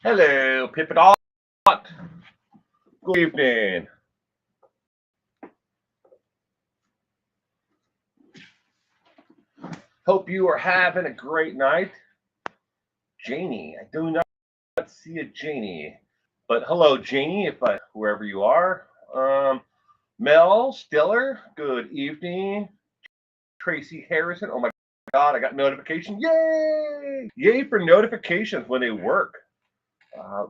Hello, Pippin. Good evening. Hope you are having a great night. Janie, I do not see a Janie. But hello, Janie, if wherever you are. Mel Stiller, good evening. Tracy Harrison, oh my God, I got notification. Yay! Yay for notifications when they work. Uh,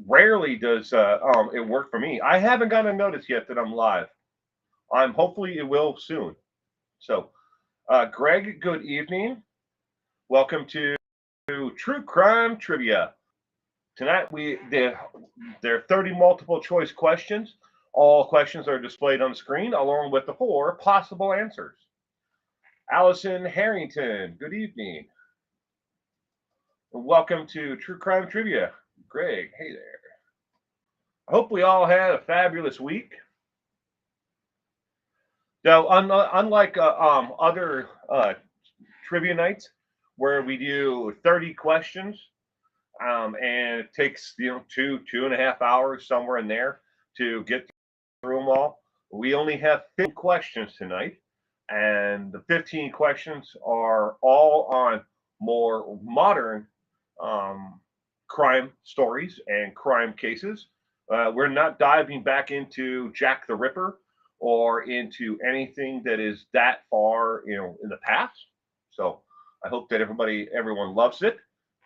Rarely does it work for me. I haven't gotten a notice yet that I'm live. Hopefully it will soon. So, Greg, good evening. Welcome to True Crime Trivia. Tonight there are 30 multiple choice questions. All questions are displayed on the screen along with the 4 possible answers. Allison Harrington, good evening. And welcome to True Crime Trivia. Greg, hey there. I hope we all had a fabulous week. Now, unlike other trivia nights where we do 30 questions, and it takes 2.5 hours somewhere in there to get through them all. We only have 15 questions tonight, and the 15 questions are all on more modern crime stories and crime cases. We're not diving back into Jack the Ripper or into anything that is that far, in the past. So I hope that everyone loves it.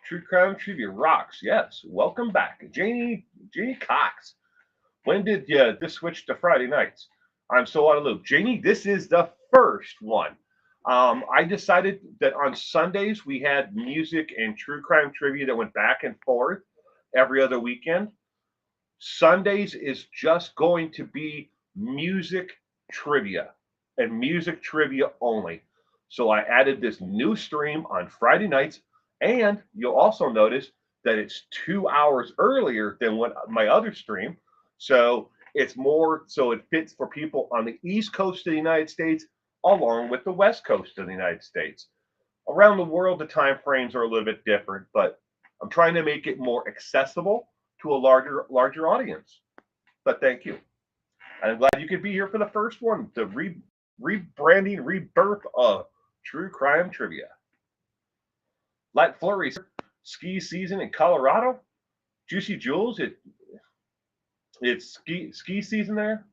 True Crime Trivia rocks. Yes, welcome back, Janie Cox. When did this switch to Friday nights? I'm so out of loop, Janie. This is the first one. I decided that on Sundays we had music and true crime trivia that went back and forth every other weekend. Sundays is just going to be music trivia and music trivia only. So I added this new stream on Friday nights, and you'll also notice that it's 2 hours earlier than what my other stream. So it fits for people on the East Coast of the United States along with the West Coast of the United States. Around the world, the time frames are a little bit different, but I'm trying to make it more accessible to a larger audience. But thank you. I'm glad you could be here for the first one, the rebranding, rebirth of True Crime Trivia. Light flurries, ski season in Colorado. Juicy Jules, it's ski season there.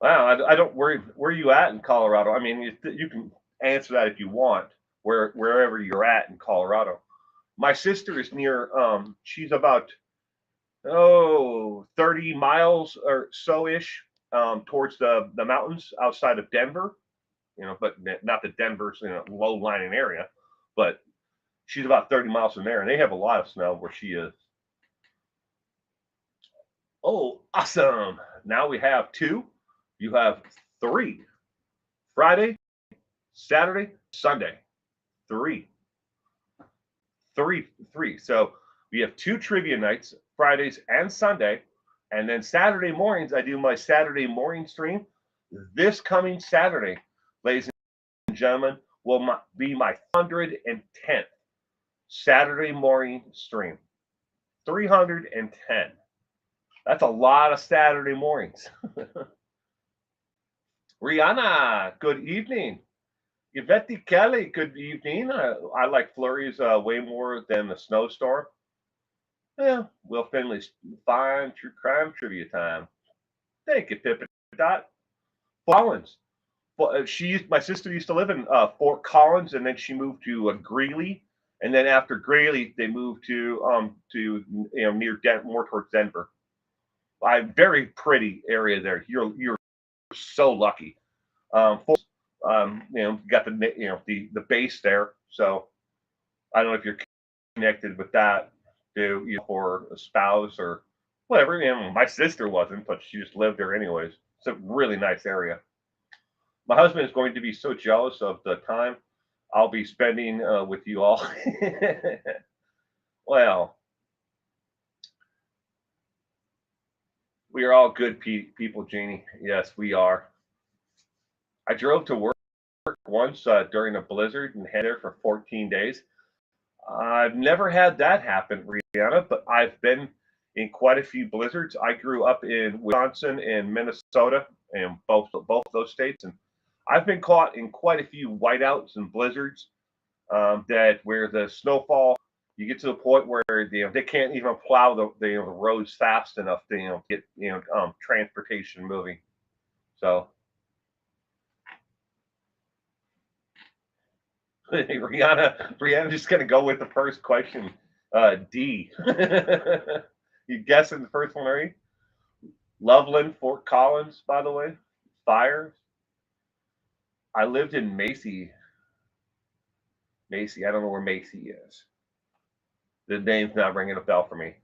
Wow, I don't where are you at in Colorado? I mean, you can answer that if you want. Wherever you're at in Colorado. My sister is near. She's about 30 miles or so ish towards the mountains outside of Denver. But not that Denver's low lying area, but she's about 30 miles from there, and they have a lot of snow where she is. Oh, awesome! Now we have 2. You have 3. Friday, Saturday, Sunday. 3. 3. So we have 2 trivia nights, Fridays and Sunday. And then Saturday mornings, I do my Saturday morning stream. This coming Saturday, ladies and gentlemen, will be my 310th Saturday morning stream. 310. That's a lot of Saturday mornings. Rihanna, good evening. Yvette Kelly, good evening. I like flurries way more than the snowstorm. Yeah, Will Finley's fine true crime trivia time. Thank you, Pippin Dot. Collins. Well, my sister used to live in Fort Collins, and then she moved to Greeley, and then after Greeley, they moved to near more towards Denver. Very pretty area there. You're so lucky. Got the base there. So I don't know if you're connected with that, for a spouse or whatever. My sister wasn't, but she just lived there anyways. It's a really nice area. My husband is going to be so jealous of the time I'll be spending with you all. Well, we are all good people, Janie. Yes, we are. I drove to work once during a blizzard and had there for 14 days. I've never had that happen, Rihanna, but I've been in quite a few blizzards. I grew up in Wisconsin and Minnesota, and both those states, and I've been caught in quite a few whiteouts and blizzards. That where the snowfall, you get to the point where they can't even plow the roads fast enough to get transportation moving. So Rihanna just gonna go with the first question. D. You guessing the first one, are you? Loveland, Fort Collins, by the way. Fires. I lived in Macy. Macy. I don't know where Macy is. The name's not ringing a bell for me.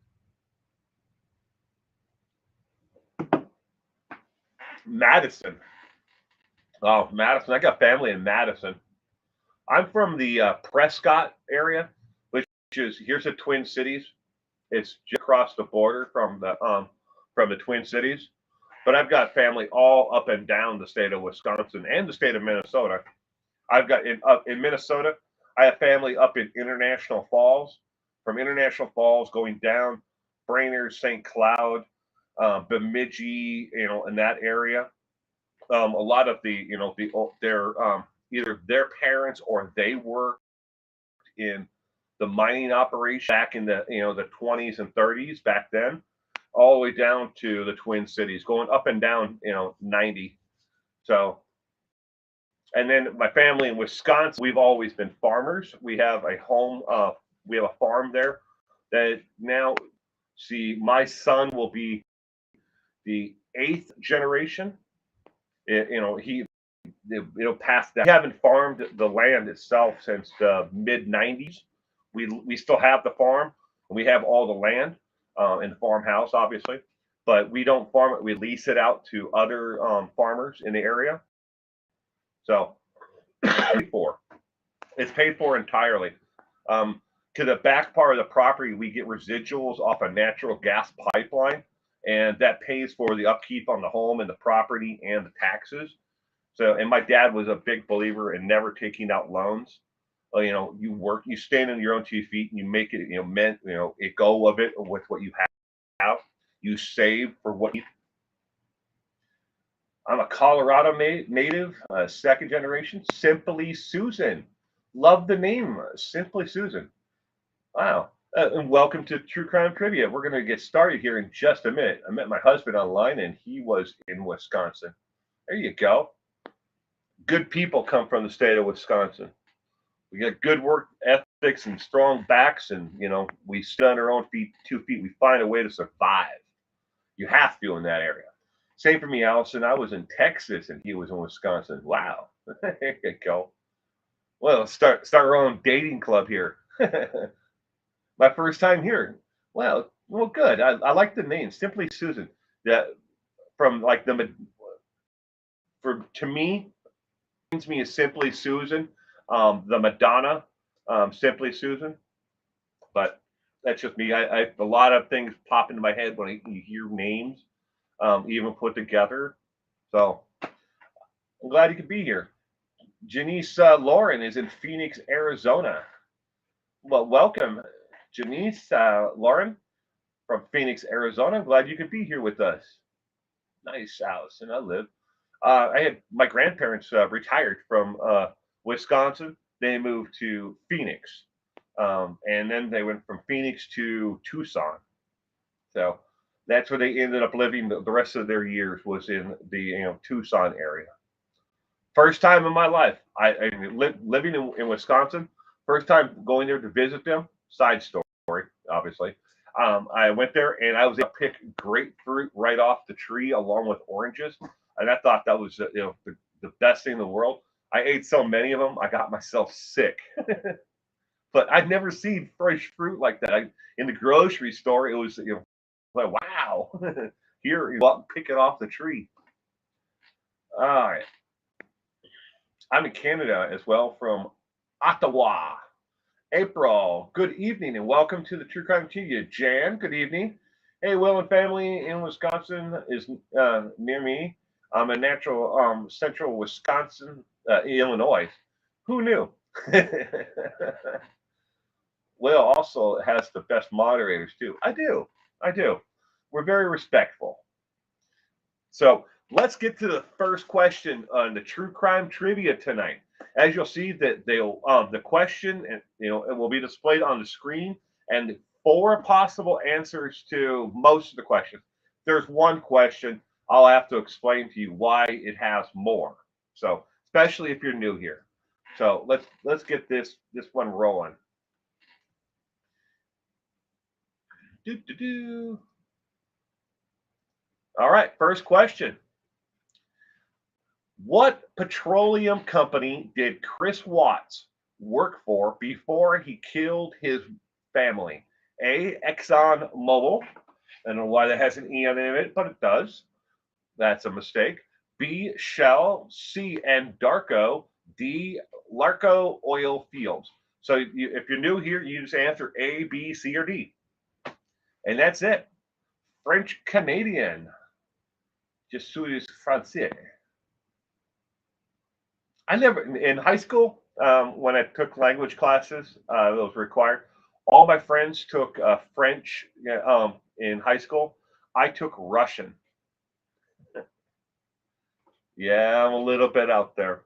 Madison. Oh, Madison. I got family in Madison. I'm from the Prescott area, which is here's the Twin Cities. It's just across the border from the Twin Cities. But I've got family all up and down the state of Wisconsin and the state of Minnesota. I've got in Minnesota, I have family up in International Falls. From International Falls going down, Brainerd, St. Cloud, Bemidji, in that area. A lot of their either their parents or they worked in the mining operation back in the 20s and 30s back then, all the way down to the Twin Cities, going up and down 90. So, and then my family in Wisconsin, we've always been farmers. We have a home, we have a farm there that now, see, my son will be the 8th generation. Past that. We haven't farmed the land itself since the mid 90s. We still have the farm, and we have all the land in the farmhouse, obviously, but we don't farm it. We lease it out to other farmers in the area. So it's paid for entirely. To the back part of the property, we get residuals off a natural gas pipeline, and that pays for the upkeep on the home and the property and the taxes. So, and my dad was a big believer in never taking out loans. You work, you stand on your own 2 feet, and you make it, it go of it with what you have. You save for what you. I'm a Colorado native, second generation. Simply Susan. Love the name, Simply Susan. Wow. And welcome to True Crime Trivia. We're going to get started here in just a minute. I met my husband online, and he was in Wisconsin. There you go. Good people come from the state of Wisconsin. We got good work ethics and strong backs, and we stand on our own feet, 2 feet. We find a way to survive. You have to in that area. Same for me, Allison. I was in Texas, and he was in Wisconsin. Wow. There you go. Well, let's start our own dating club here. My first time here. Well, good. I like the name, Simply Susan. That from like to me is Simply Susan. The Madonna, Simply Susan. But that's just me. I a lot of things pop into my head when you hear names, even put together. So I'm glad you could be here. Janice Lauren is in Phoenix, Arizona. Well, welcome, Janice Lauren from Phoenix, Arizona. I'm glad you could be here with us. Nice, Allison. I live. I had my grandparents retired from Wisconsin. They moved to Phoenix, and then they went from Phoenix to Tucson. So that's where they ended up living. The rest of their years was in the Tucson area. First time in my life, living in Wisconsin. First time going there to visit them. Side story, obviously. I went there and I was able to pick grapefruit right off the tree along with oranges, and I thought that was the best thing in the world. I ate so many of them, I got myself sick. But I'd never seen fresh fruit like that. In the grocery store, it was like wow. Here, you pick it off the tree. All right. I'm in Canada as well, from Ottawa. April, good evening and welcome to the True Crime Trivia. Jan, good evening. Hey, Will and family in Wisconsin is near me. I'm in natural central Wisconsin, Illinois. Who knew? Will also has the best moderators too. I do. I do. We're very respectful. So let's get to the first question on the true crime trivia tonight. As you'll see that they'll the question and it will be displayed on the screen and four possible answers to most of the questions. There's one question I'll have to explain to you why it has more. So especially if you're new here. So let's get this one rolling. All right, first question. What petroleum company did Chris Watts work for before he killed his family? A, Exxon Mobil. I don't know why that has an E on it, but it does. That's a mistake. B, Shell. C, Anadarko. D, Larco Oil Fields. So if you're new here, you just answer A, B, C, or D. And that's it. French Canadian. Je suis français. I never, in high school, when I took language classes, it was required. All my friends took French in high school. I took Russian. Yeah, I'm a little bit out there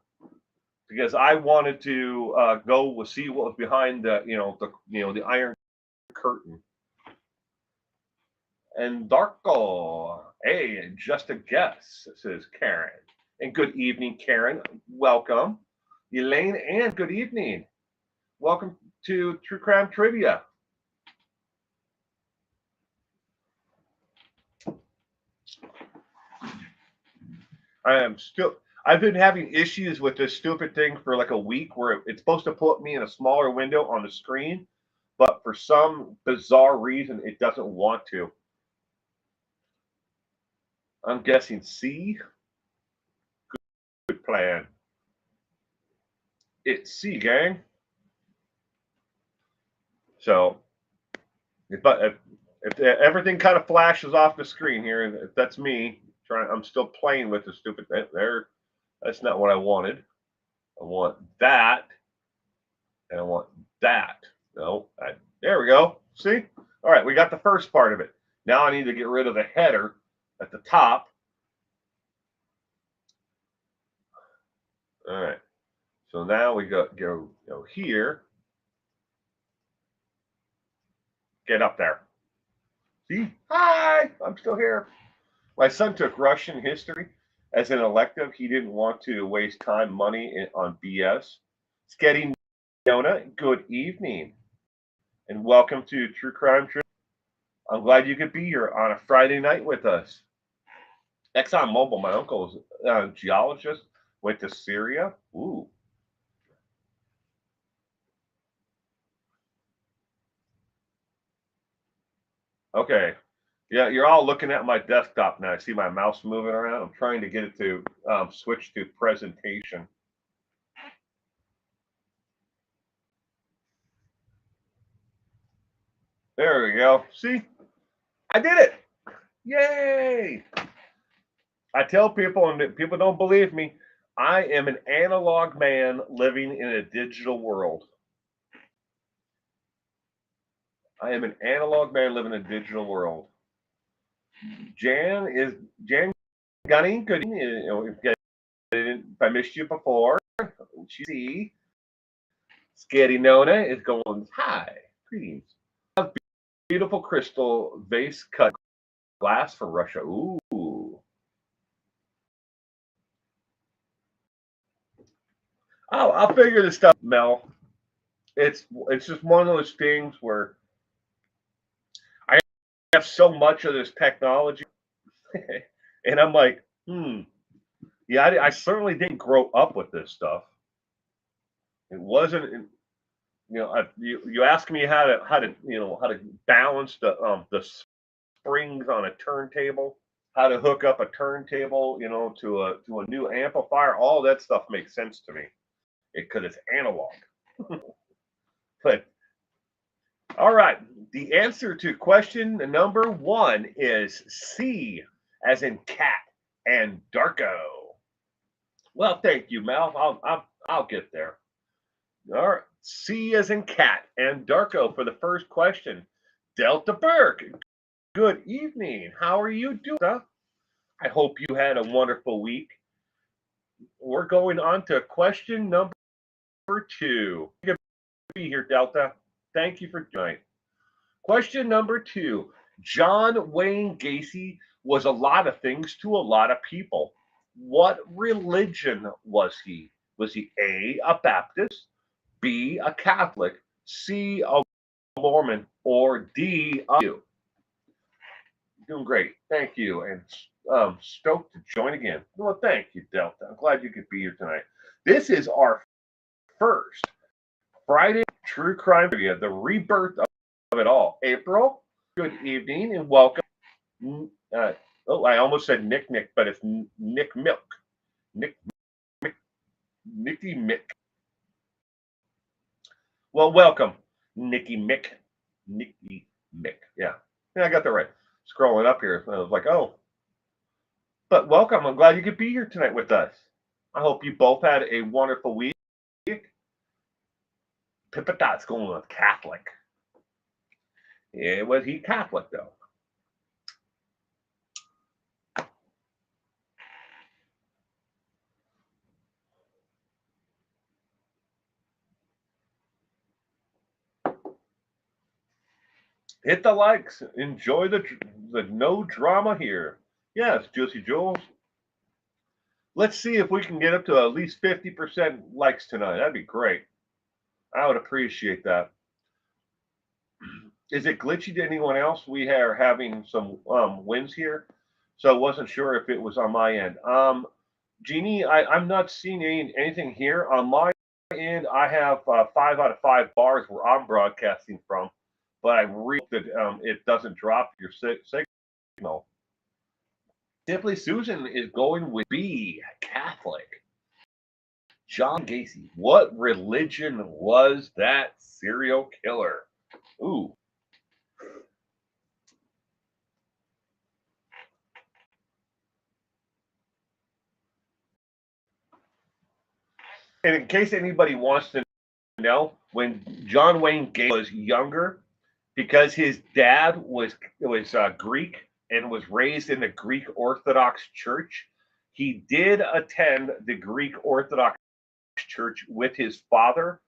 because I wanted to go see what was behind the Iron Curtain. And Darko, hey, just a guess, says Karen. And good evening, Karen. Welcome. Elaine, and good evening. Welcome to True Crime Trivia. I've been having issues with this stupid thing for like a week where it's supposed to put me in a smaller window on the screen, but for some bizarre reason, it doesn't want to. I'm guessing C. Good plan. It's C, gang. So if everything kind of flashes off the screen here, if that's me I'm still playing with the stupid thing there. That's not what I wanted. I want that, and I want that. No, there we go. See? All right, we got the first part of it. Now I need to get rid of the header at the top. All right. So now we go here. Get up there. See? Hi, I'm still here. My son took Russian history as an elective. He didn't want to waste time, money on BS. Sketty Nona, good evening. And welcome to True Crime Trivia. I'm glad you could be here on a Friday night with us. Exxon Mobil, my uncle is a geologist, went to Syria. Ooh. Okay. Yeah, you're all looking at my desktop now. I see my mouse moving around. I'm trying to get it to switch to presentation. There we go. See? I did it. Yay! I tell people, and people don't believe me, I am an analog man living in a digital world. I am an analog man living in a digital world. Jan Gunny, good evening. If I missed you before, see. Scary Nona is going, hi, greetings. Beautiful crystal vase cut glass from Russia. Ooh. I'll figure this stuff, Mel. It's just one of those things where I have so much of this technology, and I'm like, yeah, I certainly didn't grow up with this stuff. It wasn't, you ask me how to balance the springs on a turntable, how to hook up a turntable, to a new amplifier. All that stuff makes sense to me because it's analog. But all right, the answer to question number 1 is C, as in cat and Darko. Well, thank you, Mel. I'll get there. All right. C as in cat, and Darko for the first question. Delta Burke, good evening. How are you doing? I hope you had a wonderful week. We're going on to question number 2. Good to be here, Delta. Thank you for joining. Question number 2. John Wayne Gacy was a lot of things to a lot of people. What religion was he? Was he A, a Baptist, B, a Catholic, C, a Mormon, or D, a Jew? Doing great. Thank you. And stoked to join again. Well, thank you, Delta. I'm glad you could be here tonight. This is our first Friday True Crime Trivia, the rebirth of it all. April, good evening and welcome. I almost said Nick, but it's Nick Milk. Nicky Mick. Well, welcome, Nicky Mick. Yeah, I got that right. Scrolling up here, I was like, oh. But welcome. I'm glad you could be here tonight with us. I hope you both had a wonderful week. Pippadot's going with Catholic. Yeah, was he Catholic, though? Hit the likes. Enjoy the no drama here. Yes, Juicy Jules. Let's see if we can get up to at least 50% likes tonight. That'd be great. I would appreciate that. Is it glitchy to anyone else? We are having some wins here, so I wasn't sure if it was on my end. Jeannie, I'm not seeing anything here. On my end, I have 5 out of 5 bars where I'm broadcasting from, but I read that it doesn't drop your signal. Simply Susan is going with B, Catholic. John Gacy, what religion was that serial killer? Ooh. And in case anybody wants to know, when John Wayne Gacy was younger, because his dad was Greek and was raised in the Greek Orthodox Church, he did attend the Greek Orthodox Church with his father.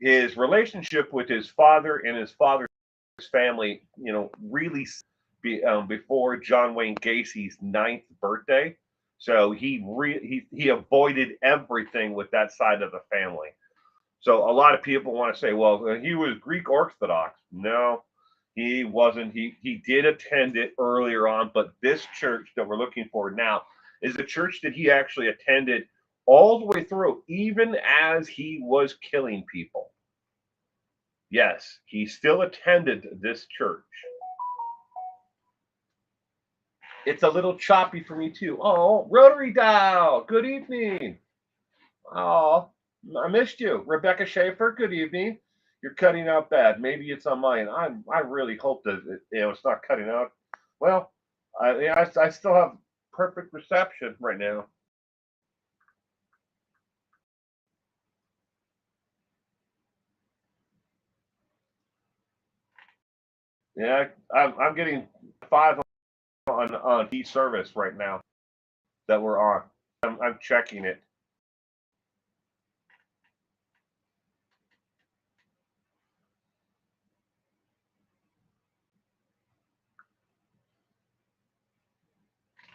His relationship with his father and his father's family, really before John Wayne Gacy's 9th birthday. So he avoided everything with that side of the family. So a lot of people want to say, well, he was Greek Orthodox. No, he wasn't. He did attend it earlier on, but this church that we're looking for now is the church that he actually attended all the way through, even as he was killing people. Yes, he still attended this church. It's a little choppy for me too. Oh, Rotary Dial, good evening. Oh, I missed you. Rebecca Schaefer, good evening. You're cutting out bad. Maybe it's on mine. I really hope that it's not cutting out. Well, I still have perfect reception right now. Yeah, I'm getting 5 on each service right now that we're on. I'm checking it.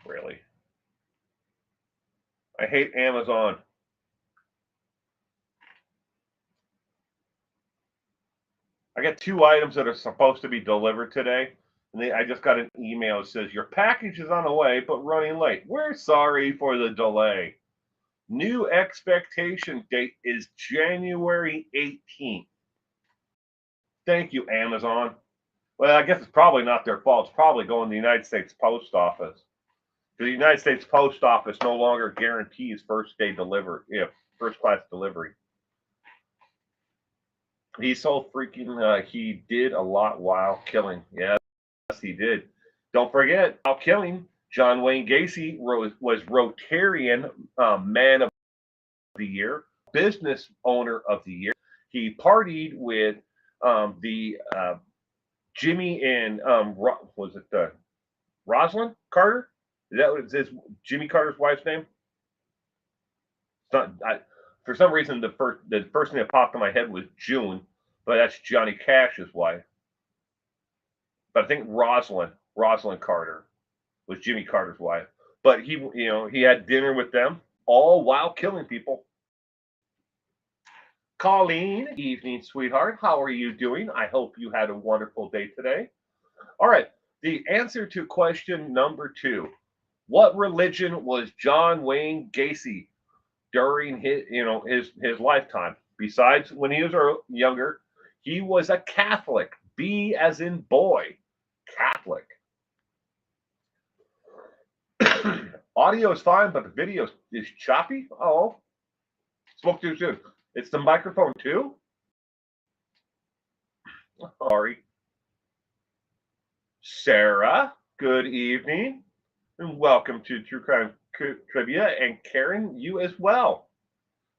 Really, I hate Amazon. I got 2 items that are supposed to be delivered today. And I just got an email that says your package is on the way, but running late. We're sorry for the delay. New expectation date is January 18th. Thank you, Amazon. Well, I guess it's probably not their fault. It's probably going to the United States Post Office. The United States Post Office no longer guarantees first class delivery. He's so freaking. He did a lot while killing. Yes, he did. Don't forget, while killing, John Wayne Gacy was Rotarian Man of the Year, Business Owner of the Year. He partied with the Jimmy and was it Rosalind Carter? Is that what it says? Jimmy Carter's wife's name? It's not. For some reason, the first thing that popped in my head was June, but that's Johnny Cash's wife. But I think Rosalind Carter was Jimmy Carter's wife. But he had dinner with them all while killing people. Colleen, evening, sweetheart. How are you doing? I hope you had a wonderful day today. All right. The answer to question number 2. What religion was John Wayne Gacy during his lifetime? Besides when he was younger, he was a Catholic. B as in boy. Catholic. Audio is fine, but the video is choppy. Oh, spoke too soon. It's the microphone too? Sorry. Sarah, good evening. And welcome to True Crime Trivia. And Karen, you as well.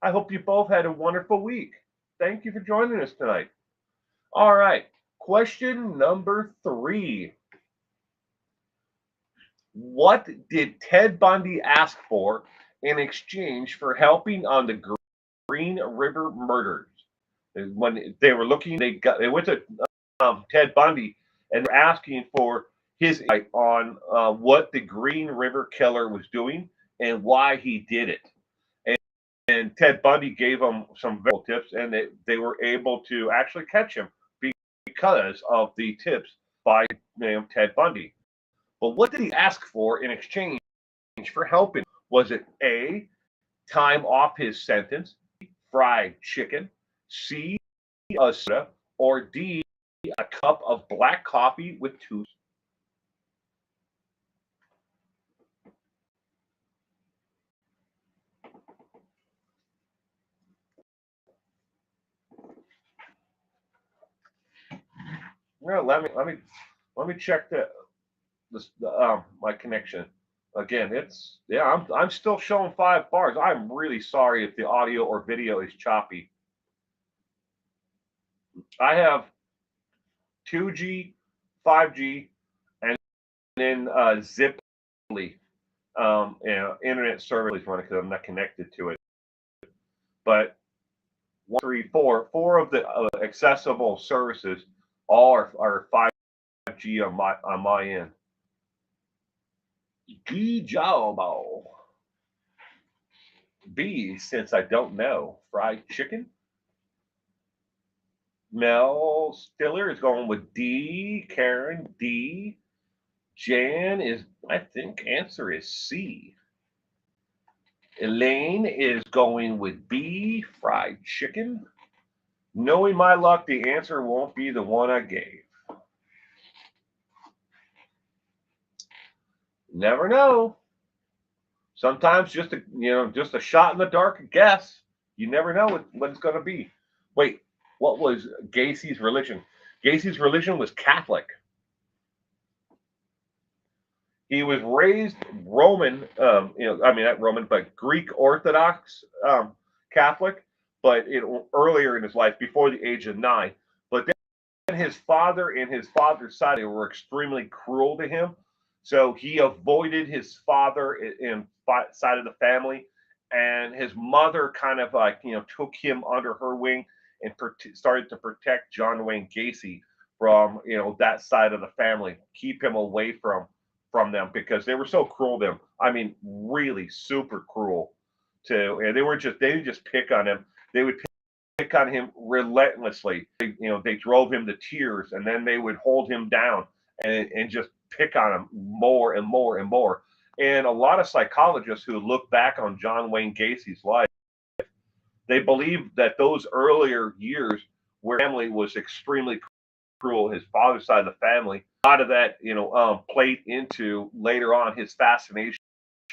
I hope you both had a wonderful week. Thank you for joining us tonight. All right. Question number 3. What did Ted Bundy ask for in exchange for helping on the Green River murders? When they were looking, they went to Ted Bundy and were asking for his insight on what the Green River killer was doing and why he did it. And Ted Bundy gave them some valuable tips, and they were able to actually catch him because of the tips by Ted Bundy. But what did he ask for in exchange for helping? Was it A, time off his sentence, fried chicken, C, a soda, or D, a cup of black coffee with 2? Well, let me check my connection. Again, I'm still showing 5 bars. I'm really sorry if the audio or video is choppy. I have 2G, 5G, and then Ziply, internet service running because I'm not connected to it. But 1, 3, 4 of the accessible services all are 5G on my end. Good job, B, since I don't know. Fried chicken. Mel Stiller is going with D. Karen, D. Jan is, I think, answer is C. Elaine is going with B. Fried chicken. Knowing my luck, the answer won't be the one I gave. Never know. Sometimes just a shot in the dark guess. You never know what it's going to be. Wait, what was Gacy's religion? Gacy's religion was Catholic. He was raised Roman, not Roman, but Greek Orthodox Catholic, but earlier in his life, before the age of 9. But then his father and his father's side, they were extremely cruel to him. So he avoided his father in side of the family, and his mother kind of took him under her wing and started to protect John Wayne Gacy from that side of the family, keep him away from them because they were so cruel to him. I mean, really super cruel and they would just pick on him. They would pick on him relentlessly. They drove him to tears, and then they would hold him down and just pick on him more and more and more. And a lot of psychologists who look back on John Wayne Gacy's life, they believe that those earlier years where family was extremely cruel, his father's side of the family, a lot of that, played into later on his fascination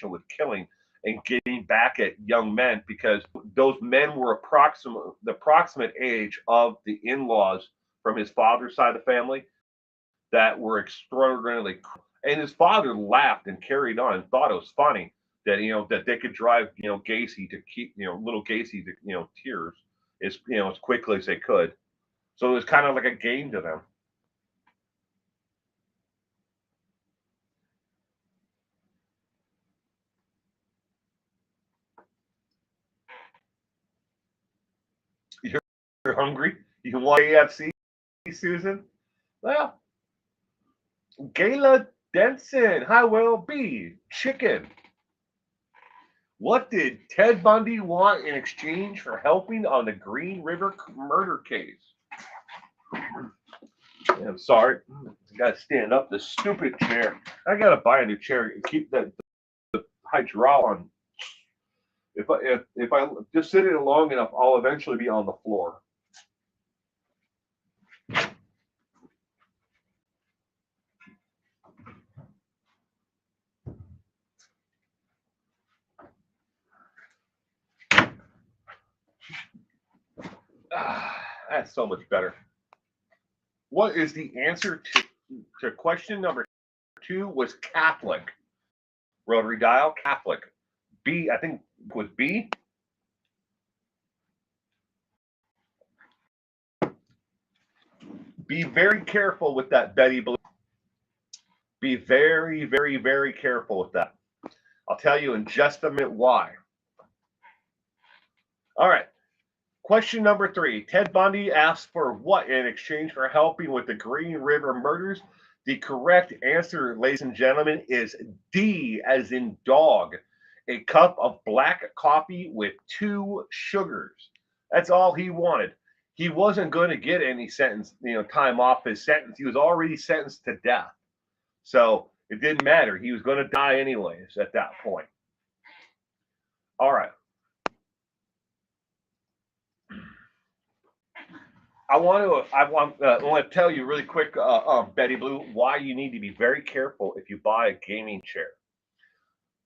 with killing and getting back at young men because those men were the approximate age of the in-laws from his father's side of the family that were extraordinarily cruel. And his father laughed and carried on and thought it was funny that that they could drive Gacy to keep little Gacy to tears as quickly as they could. So it was kind of like a game to them. You're hungry? You want AFC, Susan? Well, Gayla Denson, I will be chicken. What did Ted Bundy want in exchange for helping on the Green River murder case? I'm sorry. I gotta stand up. This stupid chair. I gotta buy a new chair and keep the hydraulic on. If I just sit in it long enough, I'll eventually be on the floor. That's so much better. What is the answer to question number 2? Was Catholic. Rotary dial, Catholic. B, I think was B. Be very careful with that, Betty Blue. Be very, very, very careful with that. I'll tell you in just a minute why. All right. Question number 3. Ted Bundy asked for what in exchange for helping with the Green River murders? The correct answer, ladies and gentlemen, is D, as in dog. A cup of black coffee with 2 sugars. That's all he wanted. He wasn't going to get any time off his sentence. He was already sentenced to death. So it didn't matter. He was going to die anyways at that point. All right. I want to tell you really quick, Betty Blue, why you need to be very careful if you buy a gaming chair.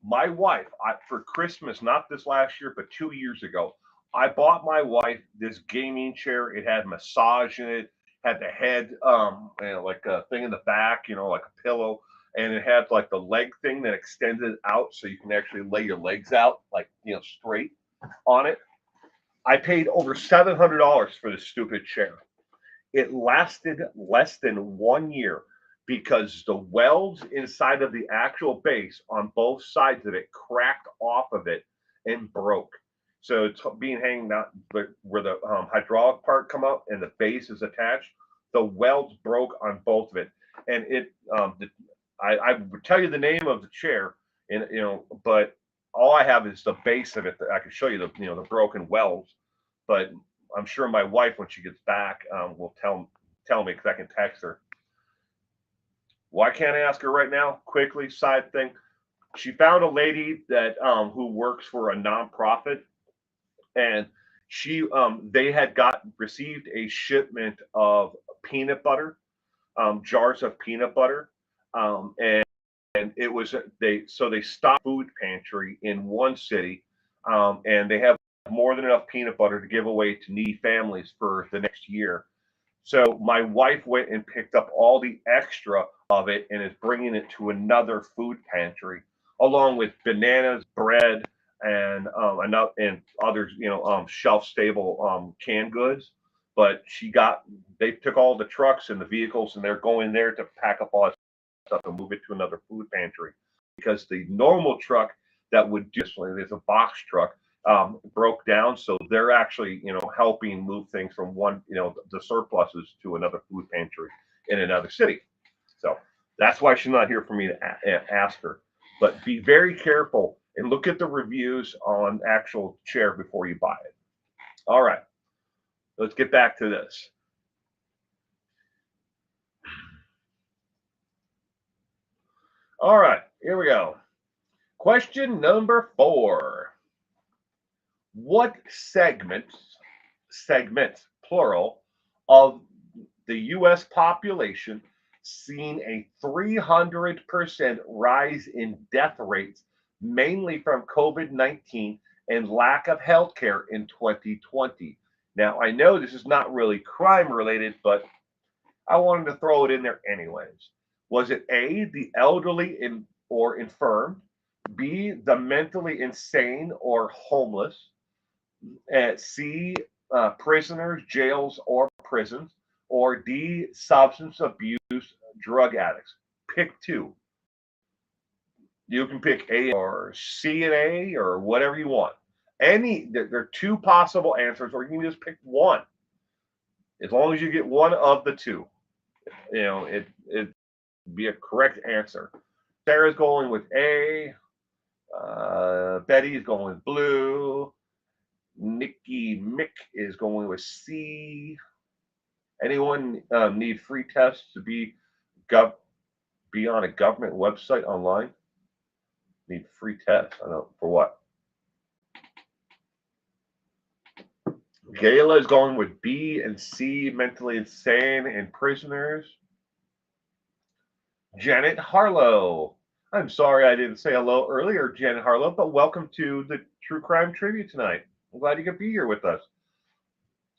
My wife, for Christmas, not this last year, but 2 years ago, I bought my wife this gaming chair. It had massage in it, had the head, like a thing in the back, like a pillow, and it had like the leg thing that extended out so you can actually lay your legs out, like straight on it. I paid over $700 for this stupid chair. It lasted less than 1 year because the welds inside of the actual base on both sides of it cracked off of it and broke. So it's being hanging out where the hydraulic part come up and the base is attached. The welds broke on both of it, and I would tell you the name of the chair, and but all I have is the base of it. That I can show you the broken welds, but I'm sure my wife, when she gets back, will tell me because I can text her. Why can't I ask her right now? Quickly, side thing. She found a lady that who works for a nonprofit, and they had received a shipment of peanut butter, jars of peanut butter, and it was they stocked food pantry in one city, and they have more than enough peanut butter to give away to needy families for the next year. So my wife went and picked up all the extra of it and is bringing it to another food pantry, along with bananas, bread, and others, shelf stable canned goods. But they took all the trucks and the vehicles, and they're going there to pack up all that stuff and move it to another food pantry because the normal truck that would do this, there's a box truck, broke down. So they're actually, helping move things from one, the surpluses to another food pantry in another city. So that's why she's not here for me to ask her. But be very careful and look at the reviews on actual chair before you buy it. All right, let's get back to this. All right, here we go. Question number 4. What segments, plural, of the U.S. population seen a 300% rise in death rates, mainly from COVID-19 and lack of health care in 2020? Now, I know this is not really crime related, but I wanted to throw it in there anyways. Was it A, the elderly or infirmed, B, the mentally insane or homeless, C, prisoners, jails, or prisons, or D, substance abuse drug addicts. Pick two. You can pick A or C and A or whatever you want. There are two possible answers, or you can just pick one. As long as you get one of the two, it be a correct answer. Sarah's going with A. Betty's going with blue. Nikki Mick is going with C. Anyone need free tests to be on a government website online? Need free tests. I don't know for what. Gayla is going with B and C, mentally insane and prisoners. Janet Harlow. I'm sorry I didn't say hello earlier, Janet Harlow, but welcome to the True Crime Trivia tonight. I'm glad you could be here with us.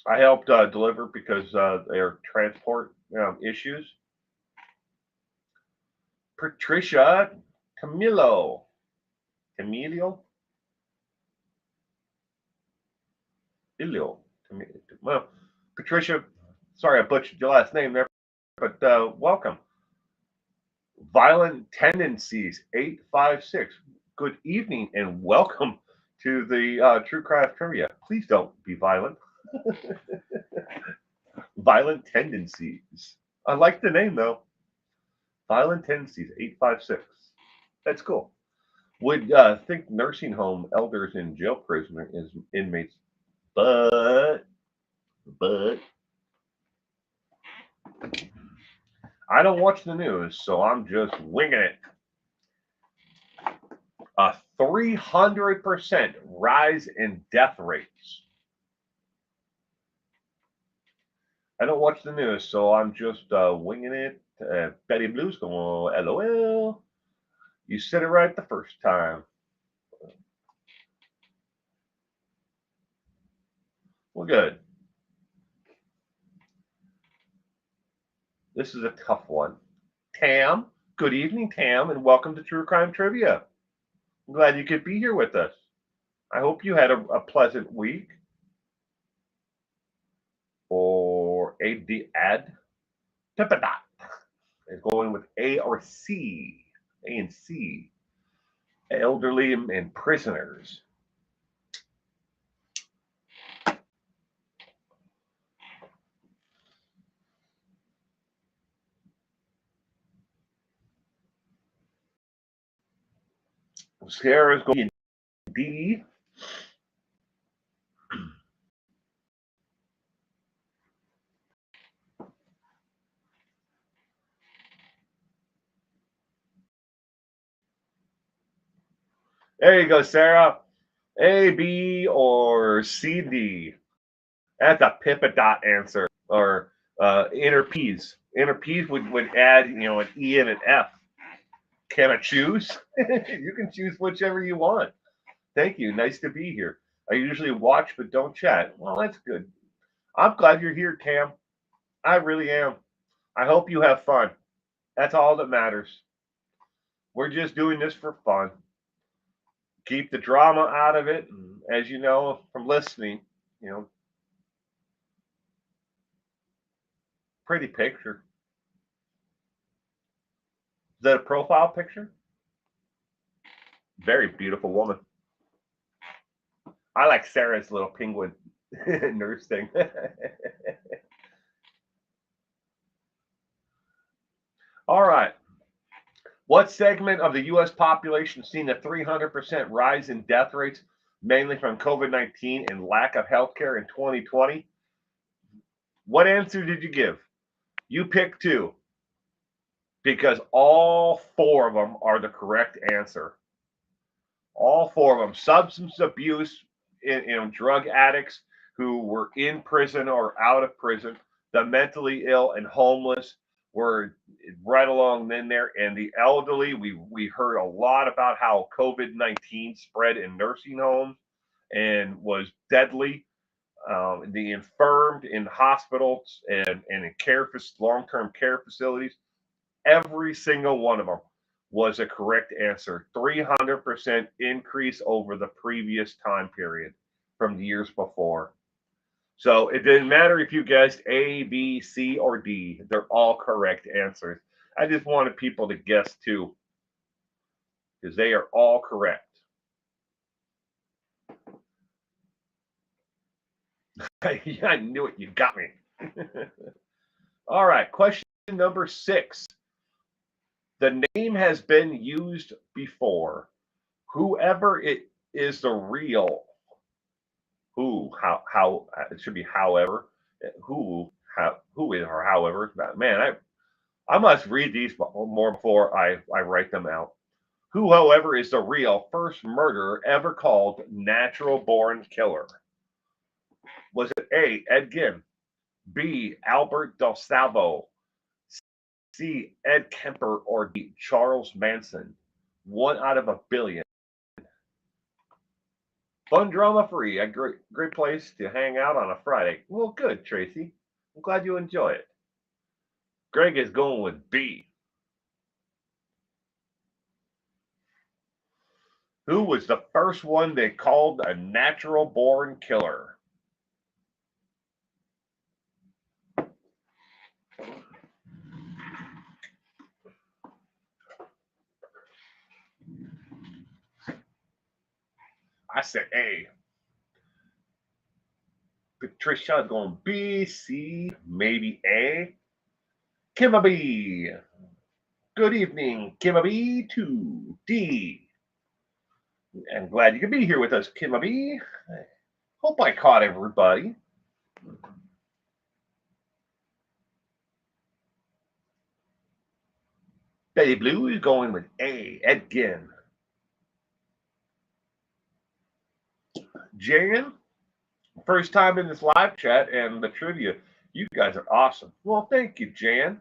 I helped deliver because there are transport issues. Patricia Camillo. Well, Patricia, sorry I butchered your last name there, but welcome. Violent Tendencies 856. Good evening and welcome to the True Crime Trivia. Please don't be violent. Violent Tendencies. I like the name though. Violent Tendencies 856. That's cool. Would think nursing home elders and jail prisoner is inmates, but I don't watch the news, so I'm just winging it. A 300% rise in death rates. I don't watch the news, so I'm just winging it. Betty Blue's going, LOL. You said it right the first time. Well, good. This is a tough one. Tam, good evening, Tam, and welcome to True Crime Trivia. I'm glad you could be here with us. I hope you had a pleasant week. Or ad Pippadot is going with A or C. A and C. Elderly and prisoners. Sarah's going D. There you go, Sarah. A, B, or C, D. That's a Pippadot answer. Or inner P's. Inner P's would add, an E and an F. Can I choose? You can choose whichever you want. Thank you. Nice to be here. I usually watch but don't chat. Well, that's good. I'm glad you're here, Tam. I really am. I hope you have fun. That's all that matters. We're just doing this for fun. Keep the drama out of it. And as you know from listening, pretty picture. Is that a profile picture? Very beautiful woman. I like Sarah's little penguin nurse thing. All right. What segment of the U.S. population has seen a 300% rise in death rates, mainly from COVID-19 and lack of health care in 2020? What answer did you give? You pick two, because all four of them are the correct answer. All four of them. Substance abuse, drug addicts who were in prison or out of prison, the mentally ill and homeless were right along in there, and the elderly. We heard a lot about how COVID-19 spread in nursing homes and was deadly. The infirmed in hospitals and in long-term care facilities. Every single one of them was a correct answer. 300% increase over the previous time period from the years before. So it didn't matter if you guessed A, B, C, or D. They're all correct answers. I just wanted people to guess too, because they are all correct. I knew it. You got me. All right. Question number 6. The name has been used before. Whoever it is the real how it should be however who is or however man I must read these more before I write them out. Who, however, is the real first murderer ever called natural born killer? Was it A. Ed Gein, B. Albert Del Salvo, C. Ed Kemper, or D. Charles Manson? One out of a billion. Fun, drama free, a great place to hang out on a Friday. Well, good, Tracy. I'm glad you enjoy it. Greg is going with B. Who was the first one they called a natural born killer? I said A. Patricia's going B, C, maybe A. Kimmy. Good evening, Kimmy to D. I'm glad you could be here with us, Kimmy. Hope I caught everybody. Betty Blue is going with A, Ed Gein. Jan, first time in this live chat and the trivia. You guys are awesome. Well, thank you, Jan.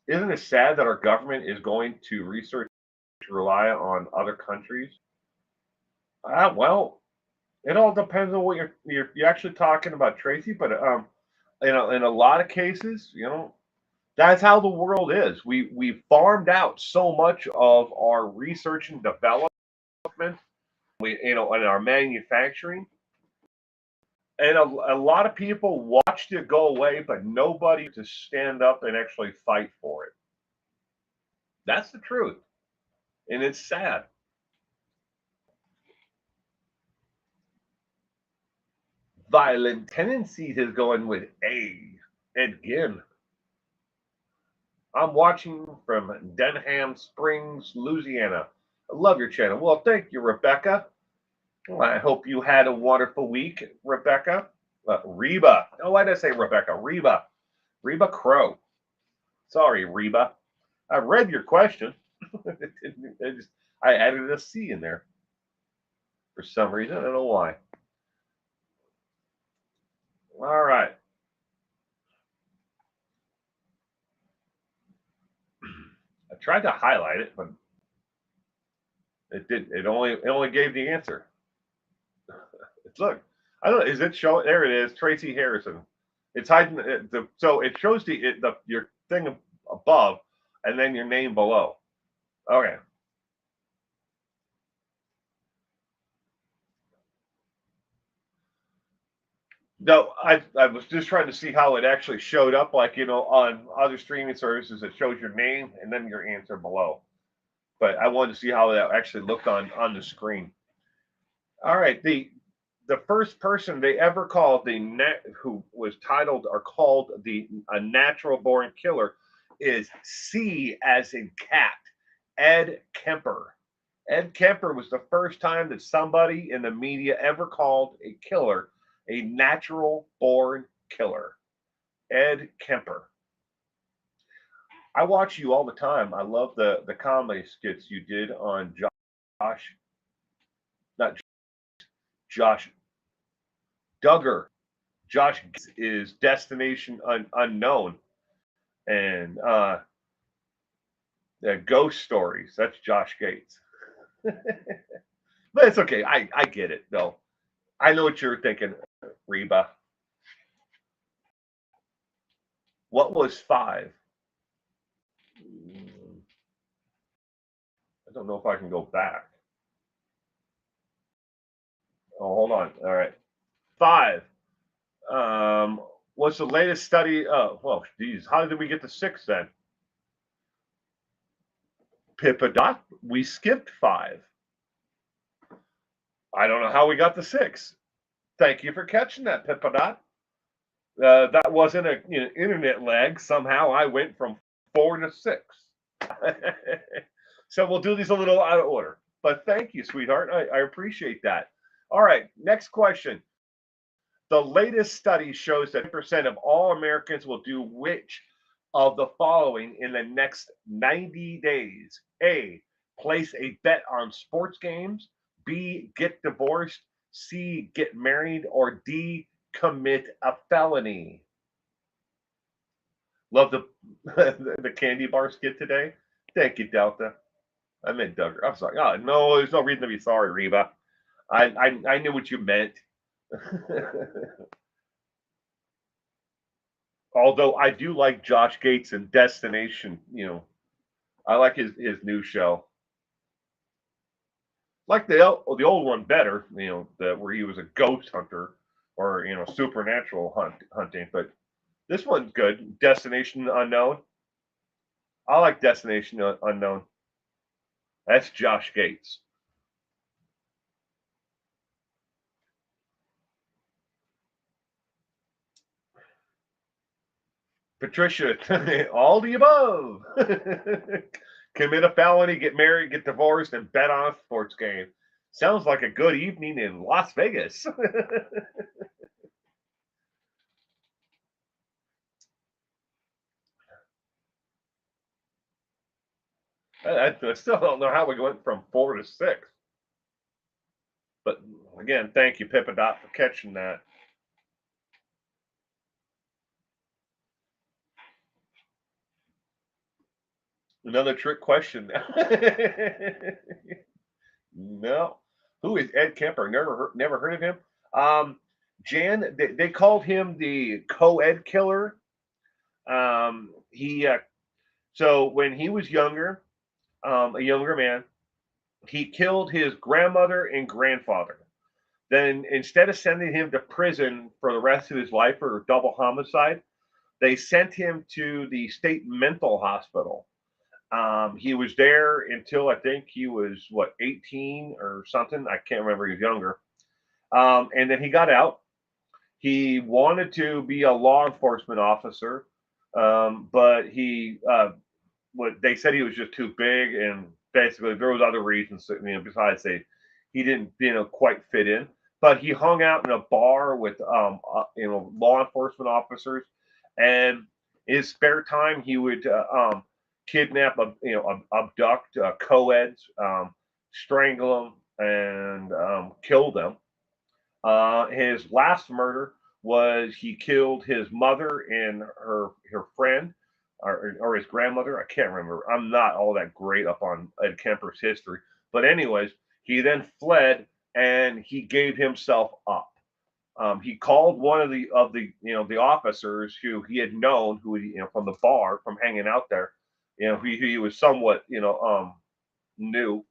Isn't it sad that our government is going to research rely on other countries? Well, it all depends on what you're actually talking about, Tracy. But in a lot of cases, that's how the world is. We farmed out so much of our research and development. In our manufacturing, and a lot of people watched it go away, but nobody to stand up and actually fight for it. That's the truth, and it's sad. Violent Tendencies is going with A. Ed Gein. I'm watching from Denham Springs, Louisiana. I love your channel. Well, thank you, Rebecca. Well, I hope you had a wonderful week, Rebecca. Reba. Oh, why did I say Rebecca? Reba. Reba Crow. Sorry, Reba. I read your question. I added a C in there for some reason. I don't know why. All right. I tried to highlight it, but it did. It only gave the answer. Look, I don't know. Is it showing? There it is. Tracy Harrelson. It's hiding. So it shows your thing above, and then your name below. Okay. No, I was just trying to see how it actually showed up, like on other streaming services. It shows your name and then your answer below. But I wanted to see how that actually looked on the screen. All right, the first person they ever called who was titled or called a natural born killer is C as in cat, Ed Kemper. Ed Kemper was the first time that somebody in the media ever called a killer a natural born killer. Ed Kemper. I watch you all the time. I love the comedy skits you did on Josh, not Josh Duggar. Josh is Destination Unknown, and Ghost Stories. That's Josh Gates. But it's okay. I get it though. I know what you're thinking, Reba. What was 5? I don't know if I can go back. Oh, hold on. All right. 5. What's the latest study? Well, geez, how did we get to 6 then? Pippadot, we skipped 5. I don't know how we got to 6. Thank you for catching that, Pippadot. That wasn't a internet lag. Somehow I went from 4 to 6. So we'll do these a little out of order. But thank you, sweetheart. I appreciate that. All right, next question. The latest study shows that 10% of all Americans will do which of the following in the next 90 days? A, place a bet on sports games. B, get divorced. C, get married. Or D, commit a felony. Love the the candy bar skit today. Thank you, Delta. I meant Duggar. I'm sorry. Oh, no, there's no reason to be sorry, Reba. I knew what you meant. Although I do like Josh Gates and Destination, I like his new show. Like the old one better, where he was a ghost hunter or supernatural hunting. But this one's good. Destination Unknown. I like Destination Unknown. That's Josh Gates. Patricia, all the above. Commit a felony, get married, get divorced, and bet on a sports game. Sounds like a good evening in Las Vegas. I still don't know how we went from 4 to 6. But again, thank you, Pippadot, for catching that. Another trick question. No. Who is Ed Kemper? Never heard of him. Jan, they called him the co-ed killer. He so when he was younger, a younger man, he killed his grandmother and grandfather. Then instead of sending him to prison for the rest of his life for double homicide, they sent him to the state mental hospital. He was there until I think he was 18 or something. I can't remember. He was younger. And then he got out. He wanted to be a law enforcement officer, but what they said he was just too big, and basically there was other reasons. Besides he didn't quite fit in. But he hung out in a bar with law enforcement officers, and in his spare time he would kidnap, abduct co-eds, strangle them, and kill them. His last murder was he killed his mother and her friend, or his grandmother. I can't remember. I'm not all that great up on Ed Kemper's history, but anyways, he then fled and he gave himself up. He called one of the officers who he had known, who from the bar, from hanging out there. He was somewhat knew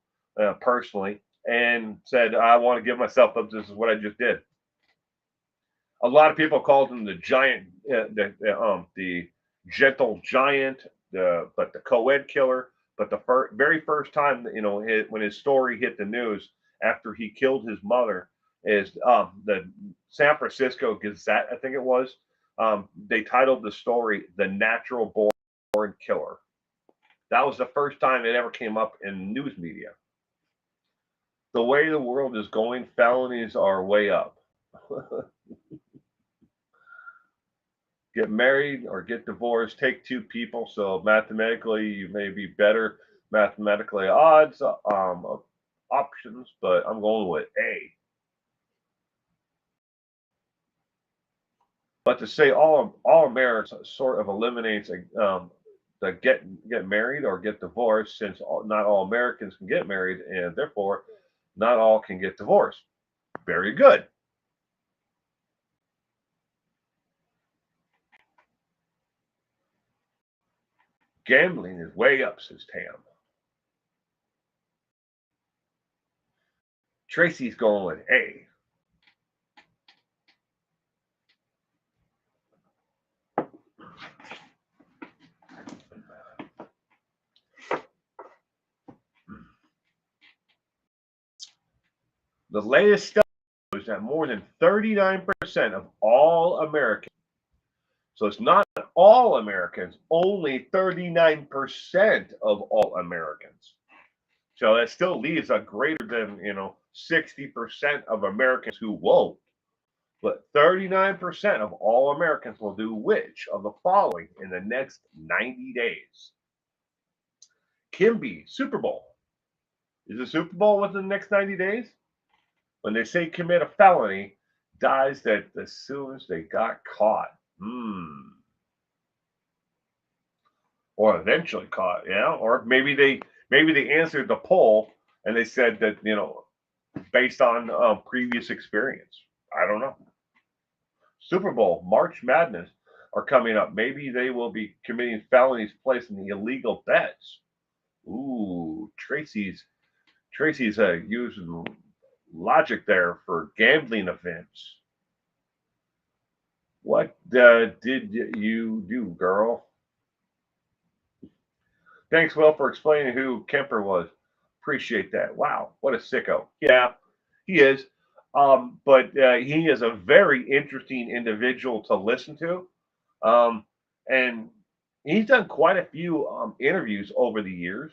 personally, and said, "I want to give myself up. This is what I just did." A lot of people called him the giant, the gentle giant, but the co-ed killer. But the very first time, when his story hit the news after he killed his mother, is the San Francisco Gazette, I think it was. They titled the story "The Natural Born Killer." That was the first time it ever came up in news media. The way the world is going, felonies are way up. Get married or get divorced, take two people, so mathematically you may be better mathematically odds options, but I'm going with A. But to say all Americans sort of eliminates the get married or get divorced, since not all Americans can get married, and therefore not all can get divorced. Very good. Gambling is way up, says Tam. Tracy's going with A. The latest study shows that more than 39% of all Americans, so it's not all Americans, only 39% of all Americans. So that still leaves a greater than 60% of Americans who won't. But 39% of all Americans will do which of the following in the next 90 days? Kimby, Super Bowl. Is the Super Bowl within the next 90 days? When they say commit a felony, dies that as soon as they got caught. Or eventually caught, yeah. Or maybe they answered the poll and they said that based on previous experience. I don't know. Super Bowl, March Madness are coming up. Maybe they will be committing felonies, placing illegal bets. Ooh, Tracy's using logic there for gambling events. What did you do, girl? Thanks, Will, for explaining who Kemper was. Appreciate that. Wow, what a sicko. Yeah, he is. But he is a very interesting individual to listen to. And he's done quite a few interviews over the years.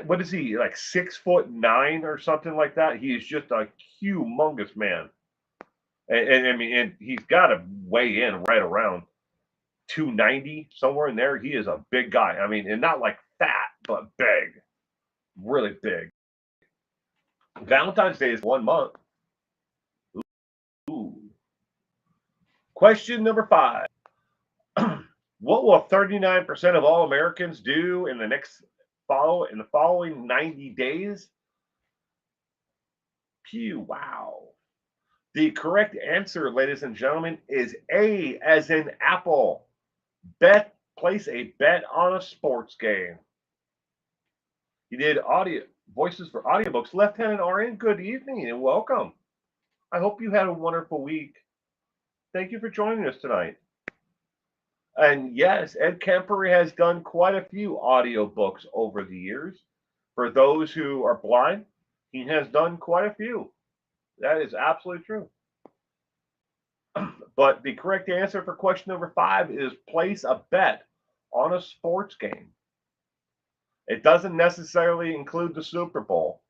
What is he, like 6'9" or something like that? He is just a humongous man. And I mean, and he's got to weigh in right around 290, somewhere in there. He is a big guy. I mean, and not like fat, but big, really big. Valentine's Day is 1 month. Ooh. Question number 5. What will 39% of all Americans do in the following 90 days? Pew, wow. The correct answer, ladies and gentlemen, is A as in apple. Place a bet on a sports game. He did voices for audiobooks. Lieutenant RN, good evening and welcome. I hope you had a wonderful week. Thank you for joining us tonight. And yes, Ed Kemper has done quite a few audiobooks over the years. For those who are blind, he has done quite a few. That is absolutely true. But the correct answer for question number 5 is place a bet on a sports game. It doesn't necessarily include the Super Bowl,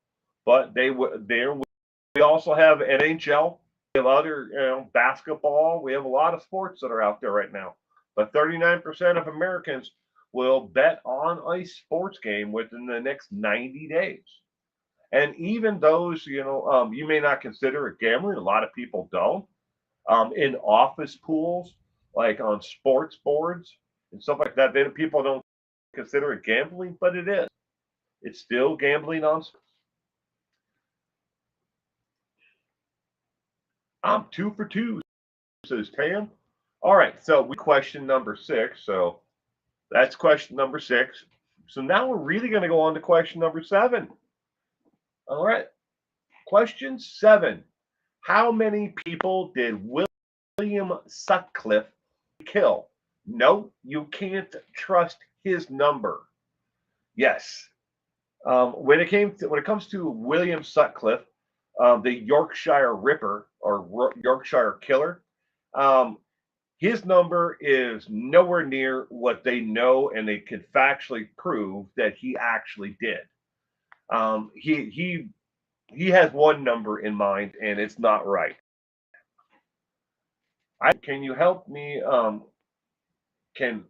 but we also have NHL, we have other basketball. We have a lot of sports that are out there right now. But 39% of Americans will bet on a sports game within the next 90 days. And even those, you may not consider it gambling. A lot of people don't. In office pools, like on sports boards and stuff like that, people don't consider it gambling, but it is. It's still gambling on. I'm 2 for 2, says Tam. All right, so we question number 6. So that's question number 6. So now we're really going to go on to question number 7. All right, question 7. How many people did William Sutcliffe kill? No, you can't trust his number. Yes. When it comes to William Sutcliffe, the Yorkshire Ripper or Yorkshire Killer, his number is nowhere near what they know, and they could factually prove that he actually did. He has one number in mind, and it's not right. Can you help me? Can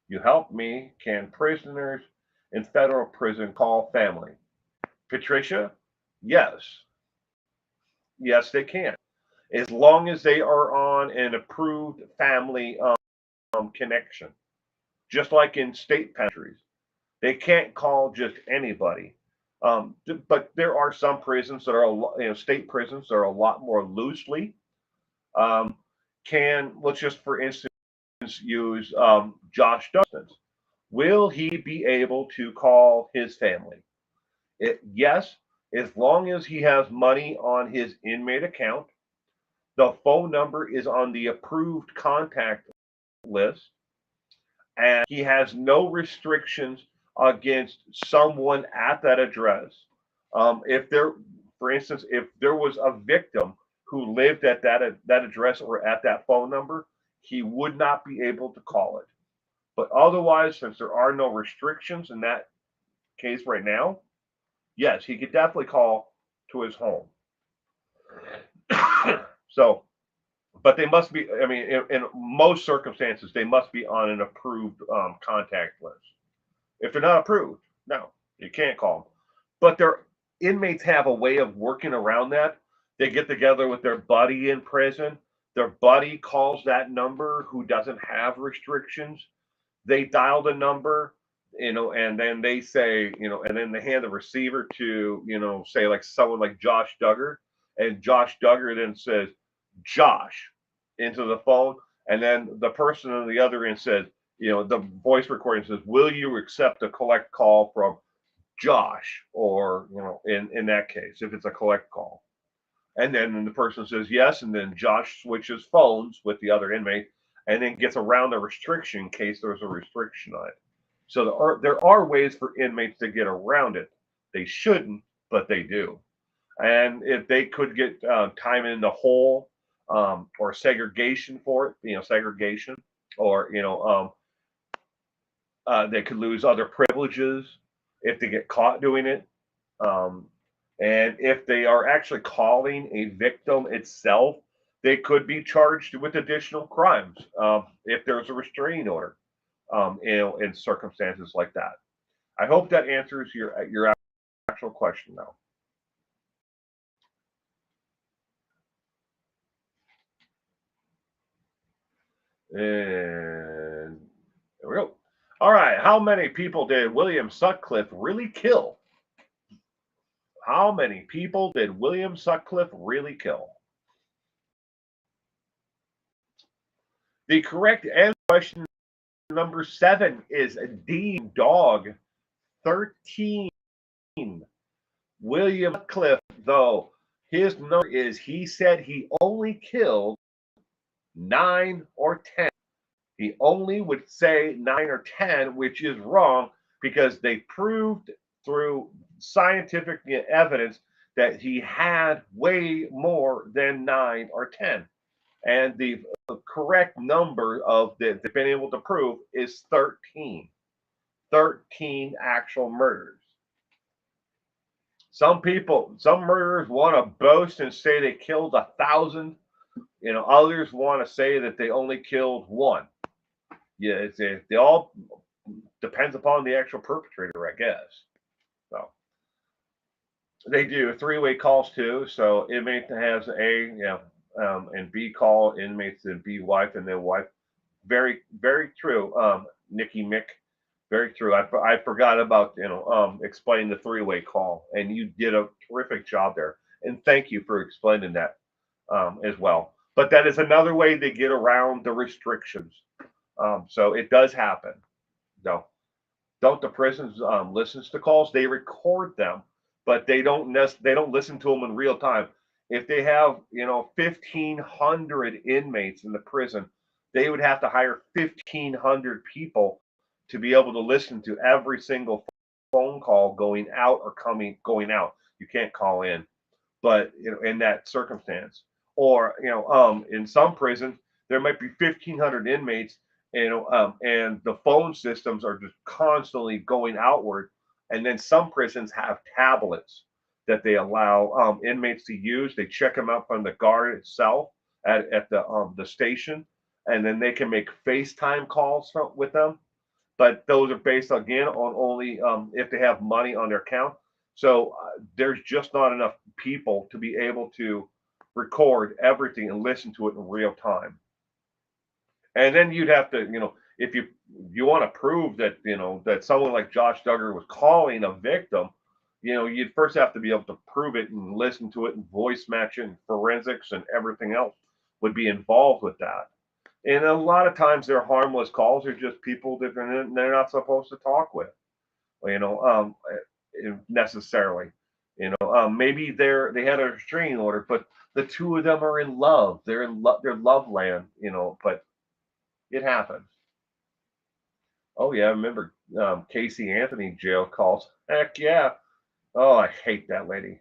you help me? Can prisoners in federal prison call family? Patricia, yes. Yes, they can. As long as they are on an approved family connection. Just like in state penitentiaries. They can't call just anybody. But there are some prisons that are, state prisons that are a lot more loosely. Let's just, for instance, use Josh Dustin's. Will he be able to call his family? Yes, as long as he has money on his inmate account, the phone number is on the approved contact list, and he has no restrictions against someone at that address. If they're, for instance, if there was a victim who lived at that address or at that phone number, he would not be able to call it. But otherwise, since there are no restrictions in that case right now, yes, he could definitely call to his home. So, but they must be, I mean, in most circumstances, they must be on an approved contact list. If they're not approved, no, you can't call them. But their inmates have a way of working around that. They get together with their buddy in prison. Their buddy calls that number who doesn't have restrictions. They dial the number, and then they say, and then they hand the receiver to, say like someone like Josh Duggar, and Josh Duggar then says, Josh, into the phone, and then the person on the other end says, the voice recording says, will you accept a collect call from Josh? Or, in that case, if it's a collect call. And then the person says yes, and then Josh switches phones with the other inmate and then gets around the restriction in case there's a restriction on it. So there are ways for inmates to get around it. They shouldn't, but they do. And if they could get time in the hole, or segregation for it, segregation, or they could lose other privileges if they get caught doing it. And if they are actually calling a victim itself, they could be charged with additional crimes if there's a restraining order, in circumstances like that. I hope that answers your actual question, though. And there we go. All right. How many people did William Sutcliffe really kill? How many people did William Sutcliffe really kill? The correct answer to question number 7 is D, dog. 13. William Sutcliffe, though, his number is, he said he only killed 9 or 10. He only would say 9 or 10, which is wrong because they proved through scientific evidence that he had way more than 9 or 10. And the correct number of that they've been able to prove is 13. 13 actual murders. Some murderers want to boast and say they killed 1,000. Others want to say that they only killed 1. Yeah, they all depends upon the actual perpetrator, I guess. So they do 3-way calls too. So inmate has A, and B call, inmates and B wife, and then wife. Very, very true. Nikki Mick, very true. I forgot about explaining the 3-way call, and you did a terrific job there. And thank you for explaining that as well. But that is another way they get around the restrictions. So it does happen. No, don't the prisons listens to calls? They record them, but they don't listen to them in real time. If they have 1,500 inmates in the prison, they would have to hire 1,500 people to be able to listen to every single phone call going out or going out. You can't call in, but in that circumstance, or in some prisons there might be 1,500 inmates, and the phone systems are just constantly going outward. And then some prisons have tablets that they allow inmates to use. They check them out from the guard itself at the station, and then they can make FaceTime calls with them. But those are based again on only if they have money on their account. So there's just not enough people to be able to record everything and listen to it in real time. And then you'd have to, if you want to prove that, that someone like Josh Duggar was calling a victim, you'd first have to be able to prove it and listen to it and voice match it and forensics and everything else would be involved with that. And a lot of times they're harmless calls. They're just people that they're not supposed to talk with, necessarily. Maybe they had a restraining order, but the two of them are in love. They're in their love land, but it happens. Oh yeah, I remember Casey Anthony jail calls. Heck yeah. Oh, I hate that lady.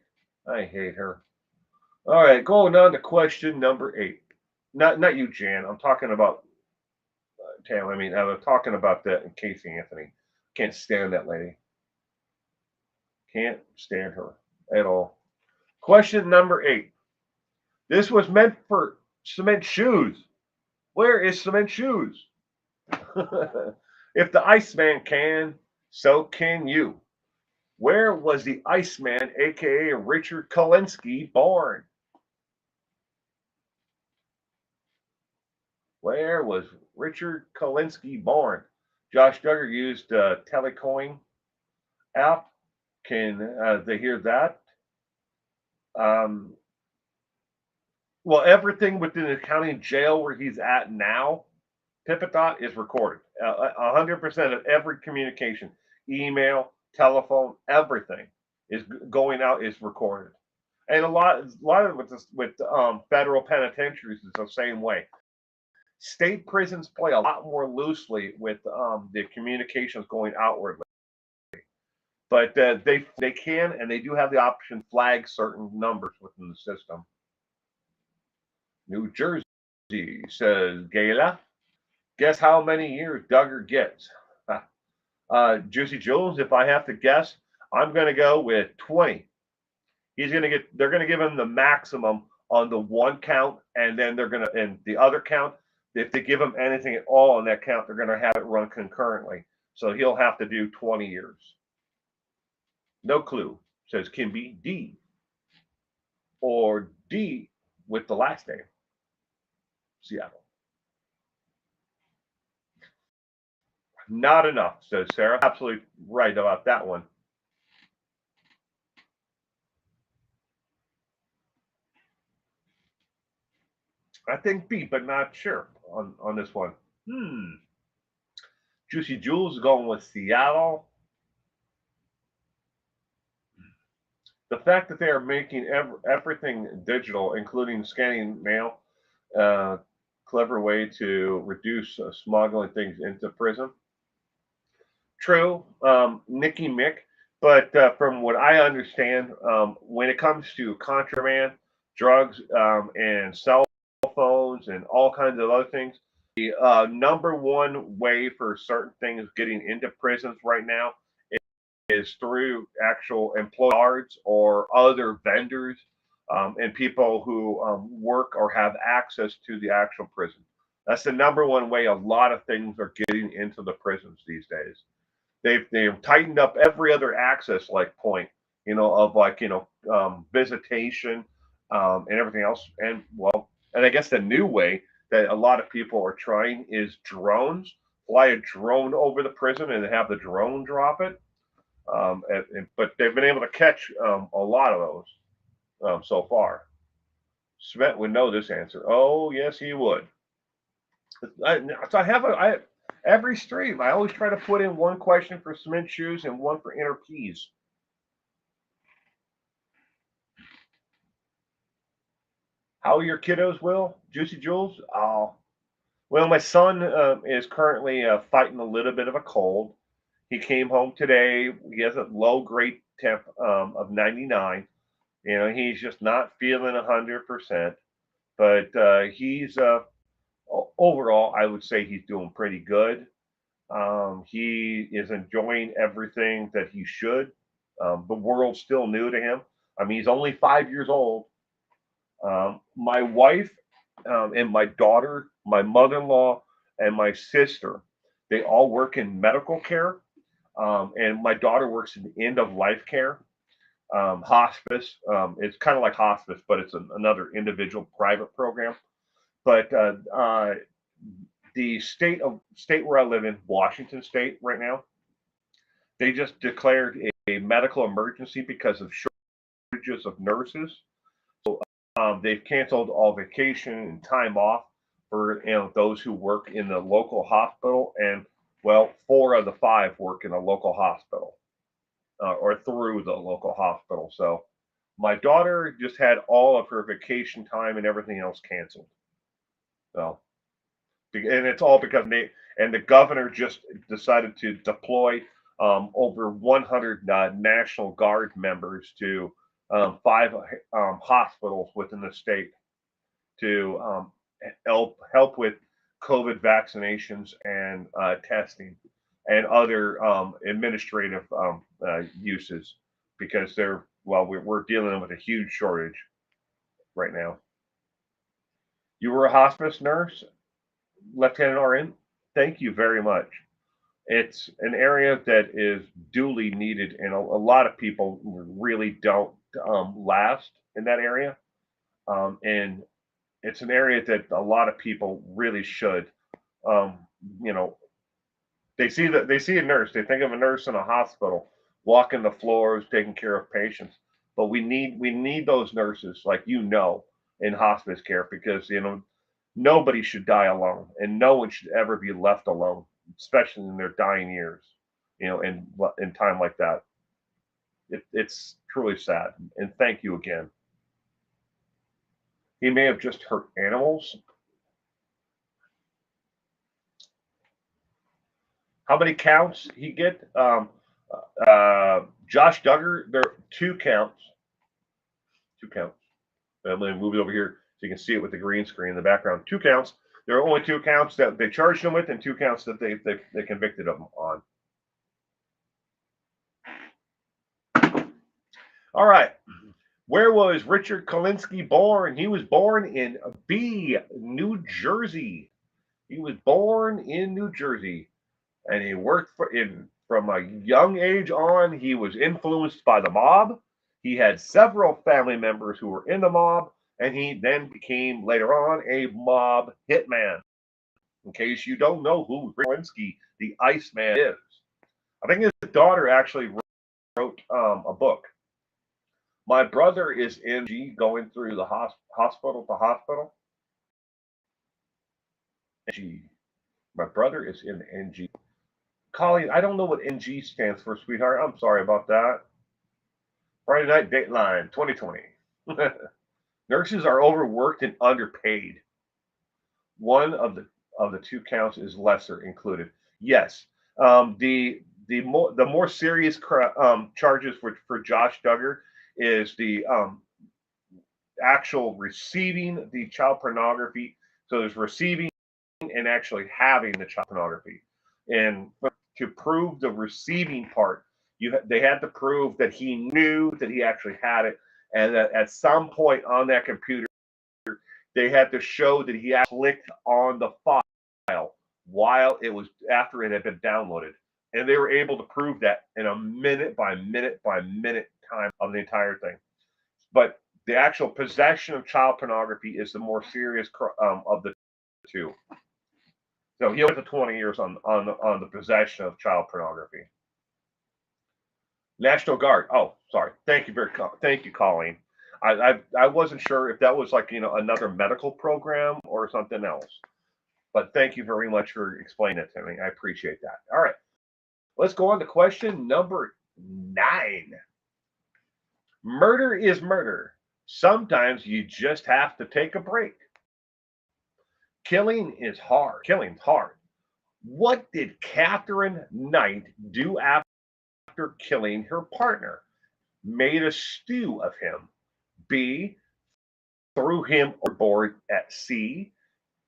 I hate her. All right, going on to question number 8. Not you, Jan. I'm talking about Tam. I mean, I was talking about that in Casey Anthony. Can't stand that lady. Can't stand her at all. Question number 8. This was meant for cement shoes. Where is cement shoes? If the Iceman can, so can you. Where was the Iceman, aka Richard Kalinsky, born? Where was Richard Kalinsky born? Josh Duggar used Telecoin app. Can they hear that? Um, well, everything within the county jail where he's at now, Pippadot is recorded. 100% of every communication, email, telephone, everything is going out is recorded. And a lot of it with federal penitentiaries is the same way. State prisons play a lot more loosely with the communications going outwardly, but they can and they do have the option flag certain numbers within the system. New Jersey says Gala. Guess how many years Duggar gets? Juicy Jules, if I have to guess, I'm going to go with 20. He's going to get. They're going to give him the maximum on the one count, and then they're going to, and the other count. If they give him anything at all on that count, they're going to have it run concurrently. So he'll have to do 20 years. No clue. Says Kimby D or D with the last name. Seattle. Not enough, says Sarah. Absolutely right about that one. I think B, but not sure on this one. Juicy Jules is going with Seattle. The fact that they are making everything digital, including scanning mail, uh, clever way to reduce smuggling things into prison. True, Nicky Mick, but from what I understand, when it comes to contraband, drugs, and cell phones, and all kinds of other things, the number one way for certain things getting into prisons right now is through actual employee guards or other vendors and people who work or have access to the actual prison. That's the number one way a lot of things are getting into the prisons these days. They've tightened up every other access like point, of like visitation and everything else. And well, and I guess the new way that a lot of people are trying is drones. Fly a drone over the prison and have the drone drop it. But they've been able to catch a lot of those so far. Smet would know this answer. Oh yes, he would. So I have every stream. I always try to put in one question for cement shoes and one for inner peas. How are your kiddos, Will? Juicy Jules? Oh, well, my son is currently fighting a little bit of a cold. He came home today. He has a low grade temp of 99. He's just not feeling 100%. But he's overall, I would say he's doing pretty good. He is enjoying everything that he should. The world's still new to him. I mean, he's only 5 years old. My wife and my daughter, my mother in law, and my sister, they all work in medical care. And my daughter works in end of life care, hospice. It's kind of like hospice, but it's another individual private program. But the state where I live in, Washington State, right now, they just declared a medical emergency because of shortages of nurses. They've canceled all vacation and time off for those who work in the local hospital, and well, 4 of the 5 work in a local hospital or through the local hospital. So my daughter just had all of her vacation time and everything else canceled. So, and it's all because the governor just decided to deploy over 100 National Guard members to 5 hospitals within the state to help with COVID vaccinations and testing and other administrative uses because we're dealing with a huge shortage right now. You were a hospice nurse, Lieutenant RN. Thank you very much. It's an area that is duly needed, and a lot of people really don't last in that area. And it's an area that a lot of people really should. Um, you know, they see a nurse, they think of a nurse in a hospital, walking the floors, taking care of patients. But we need those nurses, like in hospice care because nobody should die alone, and no one should ever be left alone, especially in their dying years. In time like that, it's truly sad. And thank you again. He may have just hurt animals. How many counts he get? Josh Duggar, there are 2 counts. 2 counts. I'm going to move it over here so you can see it with the green screen in the background. 2 counts. There are only 2 counts that they charged him with, and 2 counts that they convicted him on. All right. Where was Richard Kalinsky born? He was born in B, New Jersey. He was born in New Jersey, and he worked from a young age on. He was influenced by the mob. He had several family members who were in the mob, and he then became later on a mob hitman. In case you don't know who Kalinsky, the Iceman, is, I think his daughter actually wrote a book. My brother is in G going through the hospital to hospital. G. My brother is in NG. Colleen, I don't know what NG stands for, sweetheart. I'm sorry about that. Friday Night Dateline 2020. Nurses are overworked and underpaid. One of the 2 counts is lesser included. Yes. The more serious charges for Josh Duggar is the actual receiving the child pornography. So there's receiving and actually having the child pornography. And to prove the receiving part, they had to prove that he knew that he actually had it, and that at some point on that computer, they had to show that he actually clicked on the file while it was after it had been downloaded. And they were able to prove that in a minute by minute by minute time of the entire thing. But the actual possession of child pornography is the more serious of the 2. So he went to 20 years on the possession of child pornography. National Guard. Oh, sorry. Thank you, Colleen. I wasn't sure if that was like another medical program or something else. But thank you very much for explaining it to me. I appreciate that. All right. Let's go on to question number 9. Murder is murder. Sometimes you just have to take a break. Killing is hard. Killing's hard. What did Katherine Knight do after killing her partner? Made a stew of him. B, threw him overboard at sea.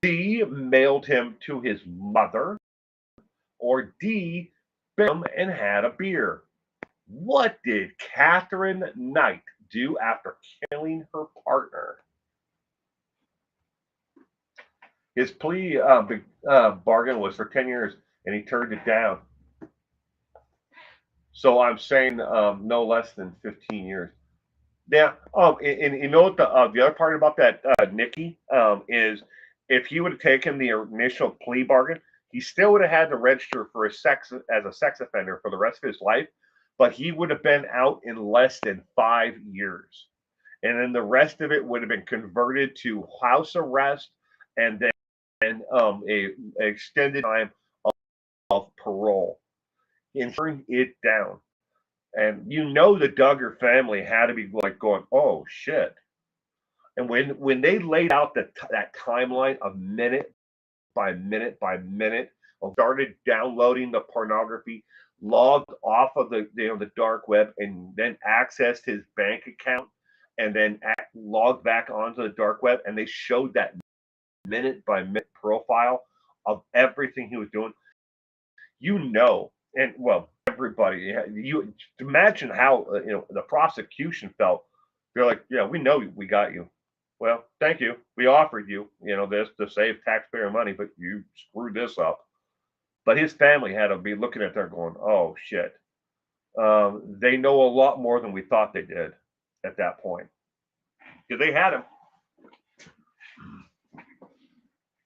C, mailed him to his mother. Or D, bit him and had a beer. What did Katherine Knight do after killing her partner? His plea bargain was for 10 years, and he turned it down. So I'm saying no less than 15 years. Yeah. And you know what the other part about that, Nikki, is if he would have taken the initial plea bargain, he still would have had to register for as a sex offender for the rest of his life, but he would have been out in less than 5 years. And then the rest of it would have been converted to house arrest and then a extended time of parole. And turned it down. And the Duggar family had to be like going, oh shit. And when they laid out that timeline of minute by minute by minute, started downloading the pornography, logged off of the dark web and then accessed his bank account and then logged back onto the dark web, and they showed that minute by minute profile of everything he was doing, and well, everybody, you imagine how the prosecution felt. They're like, yeah, we know we got you. Well, thank you. We offered you, this to save taxpayer money, but you screwed this up. But his family had to be looking at there going, oh shit. They know a lot more than we thought they did at that point. Because they had him.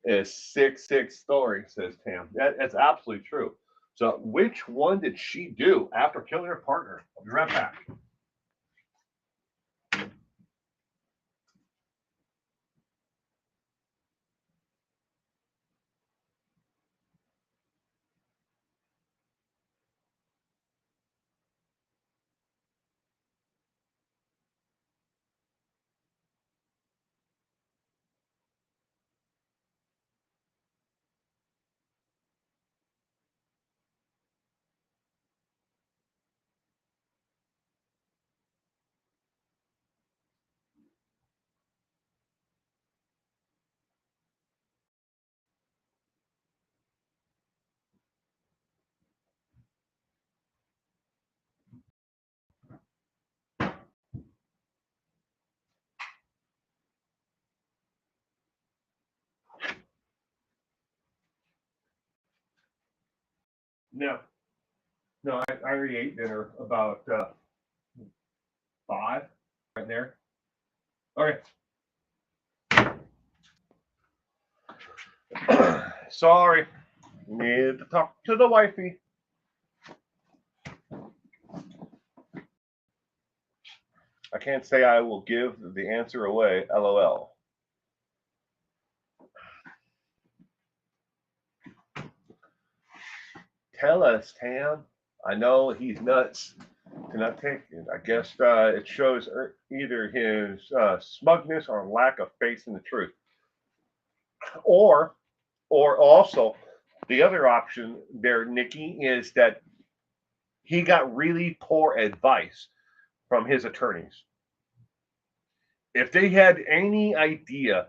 A 6-6 story, says Tam. That's absolutely true. So, which one did she do after killing her partner? I'll be right back. No, no, I already ate dinner about 5, right there. Okay. Sorry. Need to talk to the wifey. I can't say I will give the answer away. LOL. Tell us, Tam. I know he's nuts to not take it. I guess it shows either his smugness or lack of faith in the truth, or also the other option there, Nikki, is that he got really poor advice from his attorneys. If they had any idea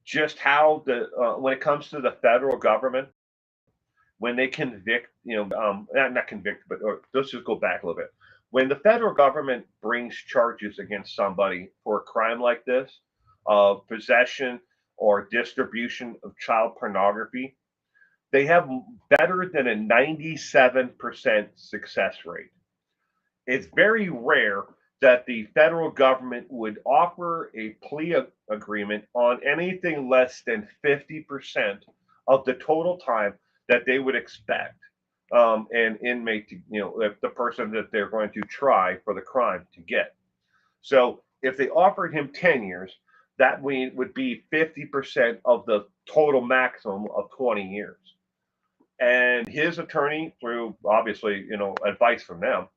just how when it comes to the federal government, when they convict, not convict, but let's just go back a little bit. When the federal government brings charges against somebody for a crime like this, of possession or distribution of child pornography, they have better than a 97% success rate. It's very rare that the federal government would offer a plea agreement on anything less than 50% of the total time that they would expect an inmate to, the person that they're going to try for the crime to get. So if they offered him 10 years, that would be 50% of the total maximum of 20 years. And his attorney, through obviously, advice from them,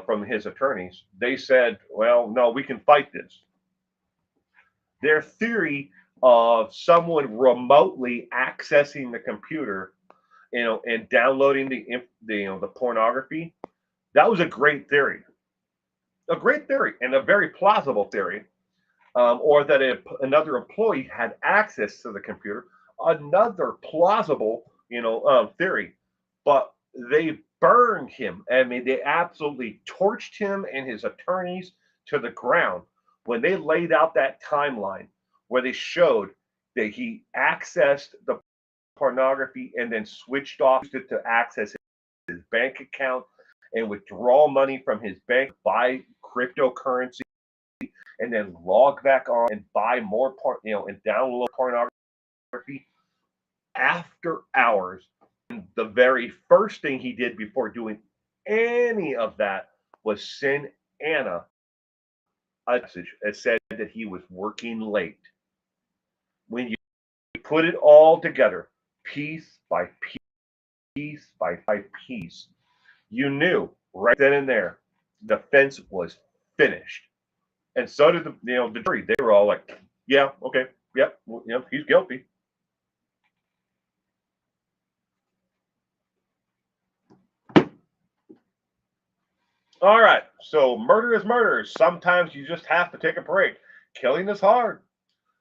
from his attorneys, they said, well, no, we can fight this. Their theory of someone remotely accessing the computer, and downloading the pornography, that was a great theory. A great theory and a very plausible theory. Or that another employee had access to the computer, another plausible, theory. But they burned him. I mean, they absolutely torched him and his attorneys to the ground when they laid out that timeline where they showed that he accessed the pornography and then switched off it to access his bank account and withdraw money from his bank, buy cryptocurrency, and then log back on and buy more and download pornography after hours. And the very first thing he did before doing any of that was send Anna a message that said that he was working late. When you put it all together, piece by piece by piece, you knew right then and there the fence was finished. And so did the jury. They were all like, yeah, okay, yep, he's guilty. All right. So murder is murder. Sometimes you just have to take a break. Killing is hard.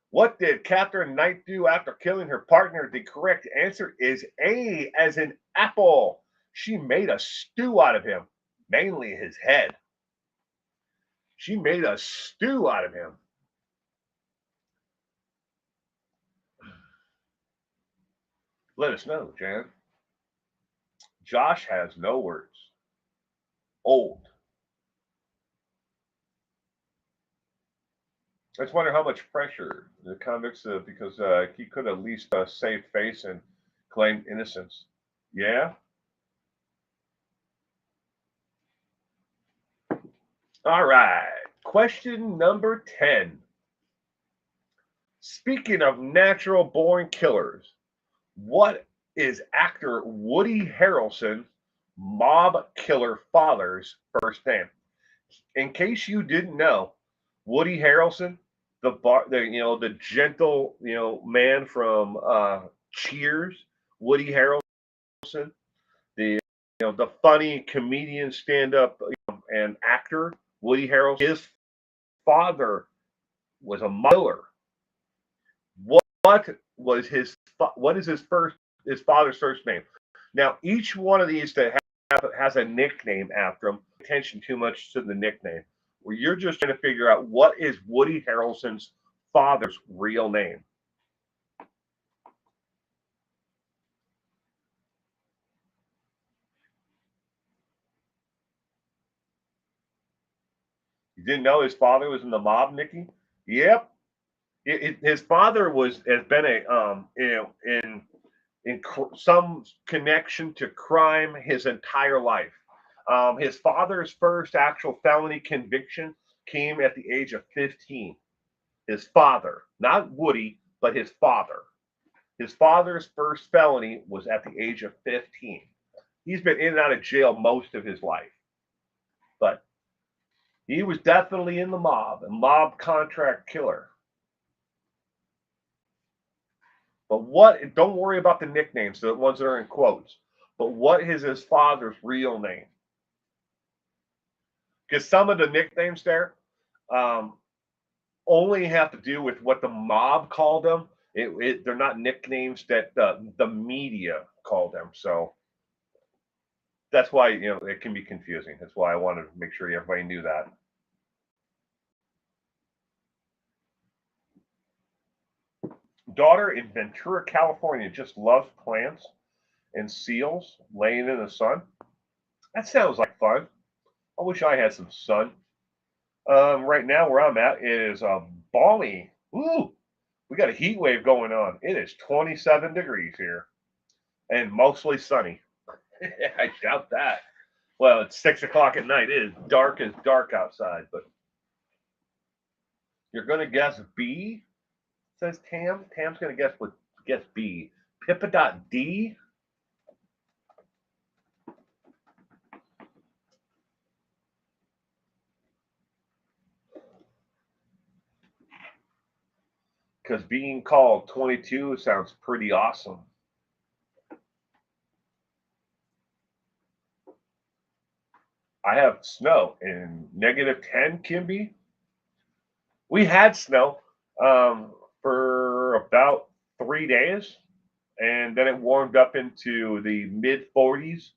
What did Katherine Knight do after killing her partner? The correct answer is A, as in apple. She made a stew out of him, mainly his head. She made a stew out of him. Let us know, Jan. Josh has no words. Old. I just wonder how much pressure the convicts, because he could at least save face and claim innocence. Yeah. All right. Question number 10. Speaking of natural born killers, what is actor Woody Harrelson, mob killer father's first name? In case you didn't know, Woody Harrelson, the gentle man from Cheers, Woody Harrelson, the the funny comedian, stand up and actor Woody Harrelson. His father was a killer. What was what is his father's first name? Now each one of these that has a nickname after him. Attention too much to the nickname. Where you're just trying to figure out what is Woody Harrelson's father's real name. You didn't know his father was in the mob, Nikki? Yep. His father has been a in some connection to crime his entire life. His father's first actual felony conviction came at the age of 15. His father, not Woody, but his father. His father's first felony was at the age of 15. He's been in and out of jail most of his life, but he was definitely in the mob, a mob contract killer. But what, don't worry about the nicknames, the ones that are in quotes, but what is his father's real name? Because some of the nicknames there um, only have to do with what the mob called them. They're not nicknames that the media call them. So that's why it can be confusing. That's why I wanted to make sure everybody knew that. Daughter in Ventura, California, just loves plants and seals laying in the sun. That sounds like fun. I wish I had some sun. Right now, where I'm at is balmy. Ooh, we got a heat wave going on. It is 27 degrees here and mostly sunny. I doubt that. Well, it's 6 o'clock at night. It is dark as dark outside, but you're going to guess B, says Tam. Tam's going to guess B. Pippa.D. Because being called 22 sounds pretty awesome. I have snow in -10, Kimby. We had snow for about 3 days, and then it warmed up into the mid 40s,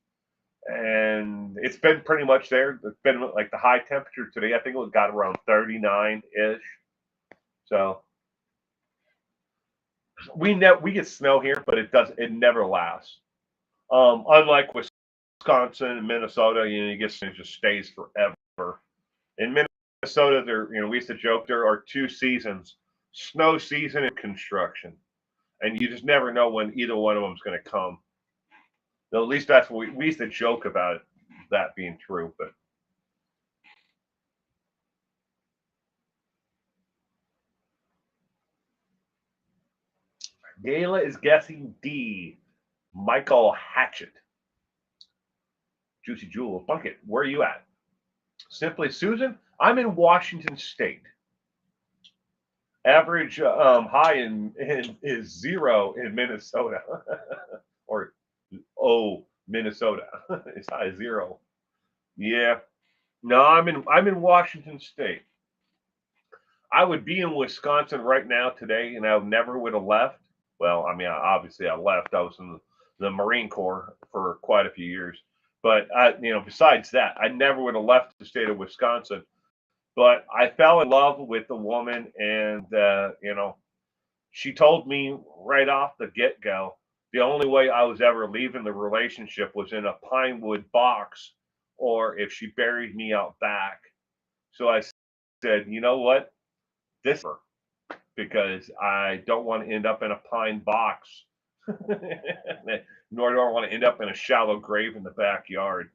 and it's been pretty much there. It's been like the high temperature today. I think it got around 39 ish. So we get snow here, but it never lasts. Unlike Wisconsin and Minnesota, you get it just stays forever. In Minnesota, we used to joke there are two seasons: snow season and construction, and you just never know when either one of them is going to come. Though at least that's what we used to joke about that being true. But Gayla is guessing D. Michael Hatchett. Juicy Jewel Bucket, where are you at? Simply Susan, I'm in Washington State. Average high is 0 in Minnesota, or Minnesota. It's high 0. Yeah, No, I'm in Washington State. I would be in Wisconsin right now today, and I never would have left. Well, I mean, obviously I left. I was in the Marine Corps for quite a few years, but besides that, I never would have left the state of Wisconsin. But I fell in love with the woman, and she told me right off the get go, the only way I was ever leaving the relationship was in a pine wood box, or if she buried me out back. So I said, you know what? This because I don't want to end up in a pine box, nor do I want to end up in a shallow grave in the backyard.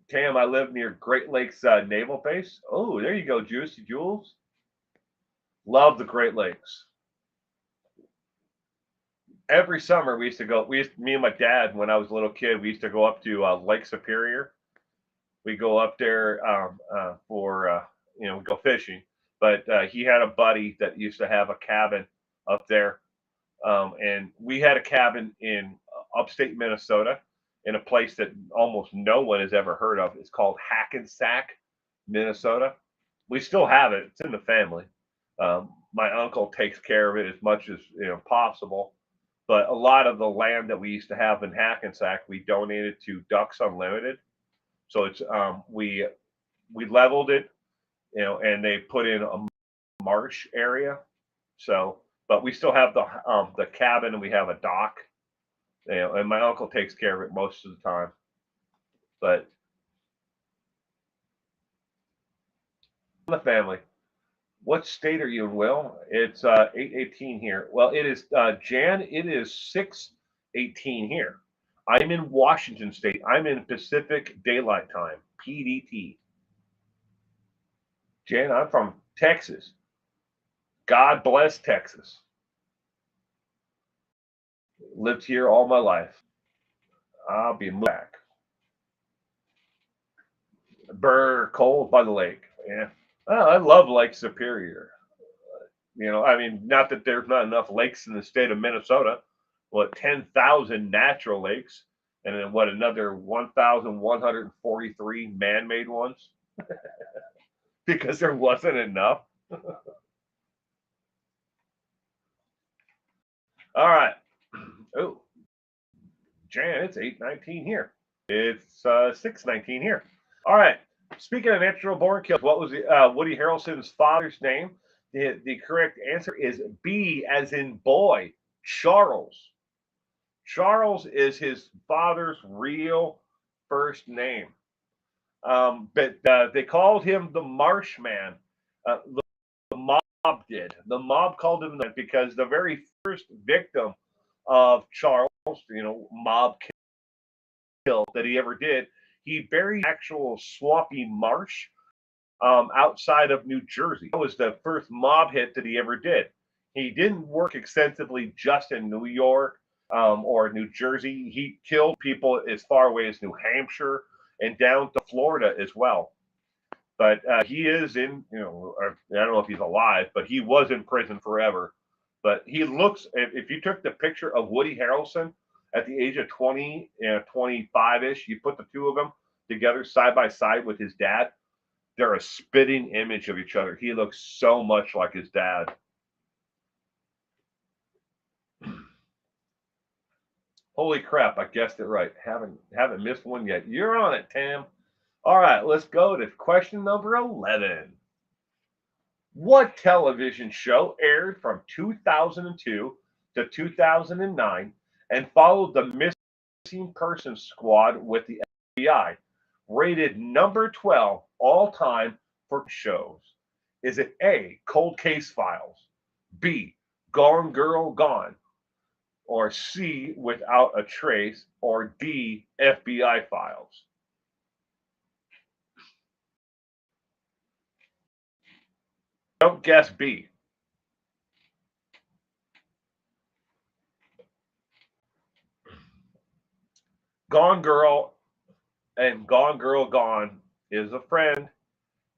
Tam, I live near Great Lakes Naval Base. Oh, there you go, Juicy Jules. Love the Great Lakes. Every summer we used to go. Me and my dad, when I was a little kid, we used to go up to Lake Superior. We go up there for go fishing. But he had a buddy that used to have a cabin up there, and we had a cabin in upstate Minnesota in a place that almost no one has ever heard of. It's called Hackensack, Minnesota. We still have it. It's in the family. My uncle takes care of it as much as possible. But a lot of the land that we used to have in Hackensack, we donated to Ducks Unlimited. So it's we leveled it, and they put in a marsh area. So, but we still have the cabin, and we have a dock. And my uncle takes care of it most of the time. But the family. What state are you in, Will? It's 8:18 here. Well, it is Jan. It is 6:18 here. I'm in Washington State. I'm in Pacific Daylight Time, PDT. Jan, I'm from Texas. God bless Texas. Lived here all my life. I'll be back. Burr, cold by the lake. Yeah. Oh, I love Lake Superior. I mean, not that there's not enough lakes in the state of Minnesota. What, 10,000 natural lakes, and then what, another 1,143 man-made ones? Because there wasn't enough. All right. Oh, Jan, it's 8:19 here. It's 6:19 here. All right. Speaking of natural born kills, what was Woody Harrelson's father's name? The correct answer is B, as in boy, Charles. Charles is his father's real first name. But they called him the Marshman. The mob did. The mob called him that because the very first victim of Charles, mob kill that he ever did, he buried actual swampy marsh outside of New Jersey. That was the first mob hit that he ever did. He didn't work extensively just in New York or New Jersey. He killed people as far away as New Hampshire and down to Florida as well. But he is in, I don't know if he's alive, but he was in prison forever. But he looks, if you took the picture of Woody Harrelson at the age of 20, 25-ish, you put the two of them together side by side with his dad, they're a spitting image of each other. He looks so much like his dad. Holy crap, I guessed it right. Haven't missed one yet. You're on it, Tam. All right, let's go to question number 11. What television show aired from 2002 to 2009 and followed the missing persons squad with the FBI, rated number 12 all time for shows? Is it A, Cold Case Files, B, Gone Girl Gone, or C, Without a Trace, or D, FBI Files? Don't guess B. Gone Girl and Gone Girl Gone is a friend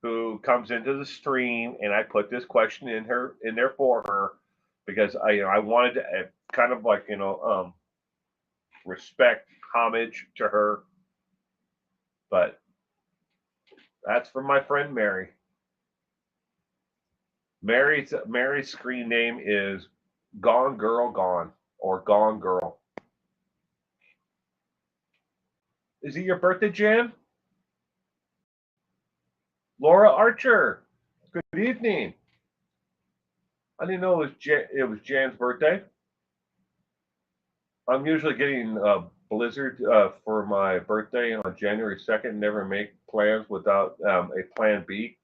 who comes into the stream, and I put this question in there for her because I wanted to kind of like respect homage to her. But that's from my friend Mary. Mary's screen name is Gone Girl Gone or Gone Girl. Is it your birthday, Jan? Laura Archer. Good evening. I didn't know it was Jan's birthday. I'm usually getting a blizzard for my birthday on January 2nd. Never make plans without a plan B.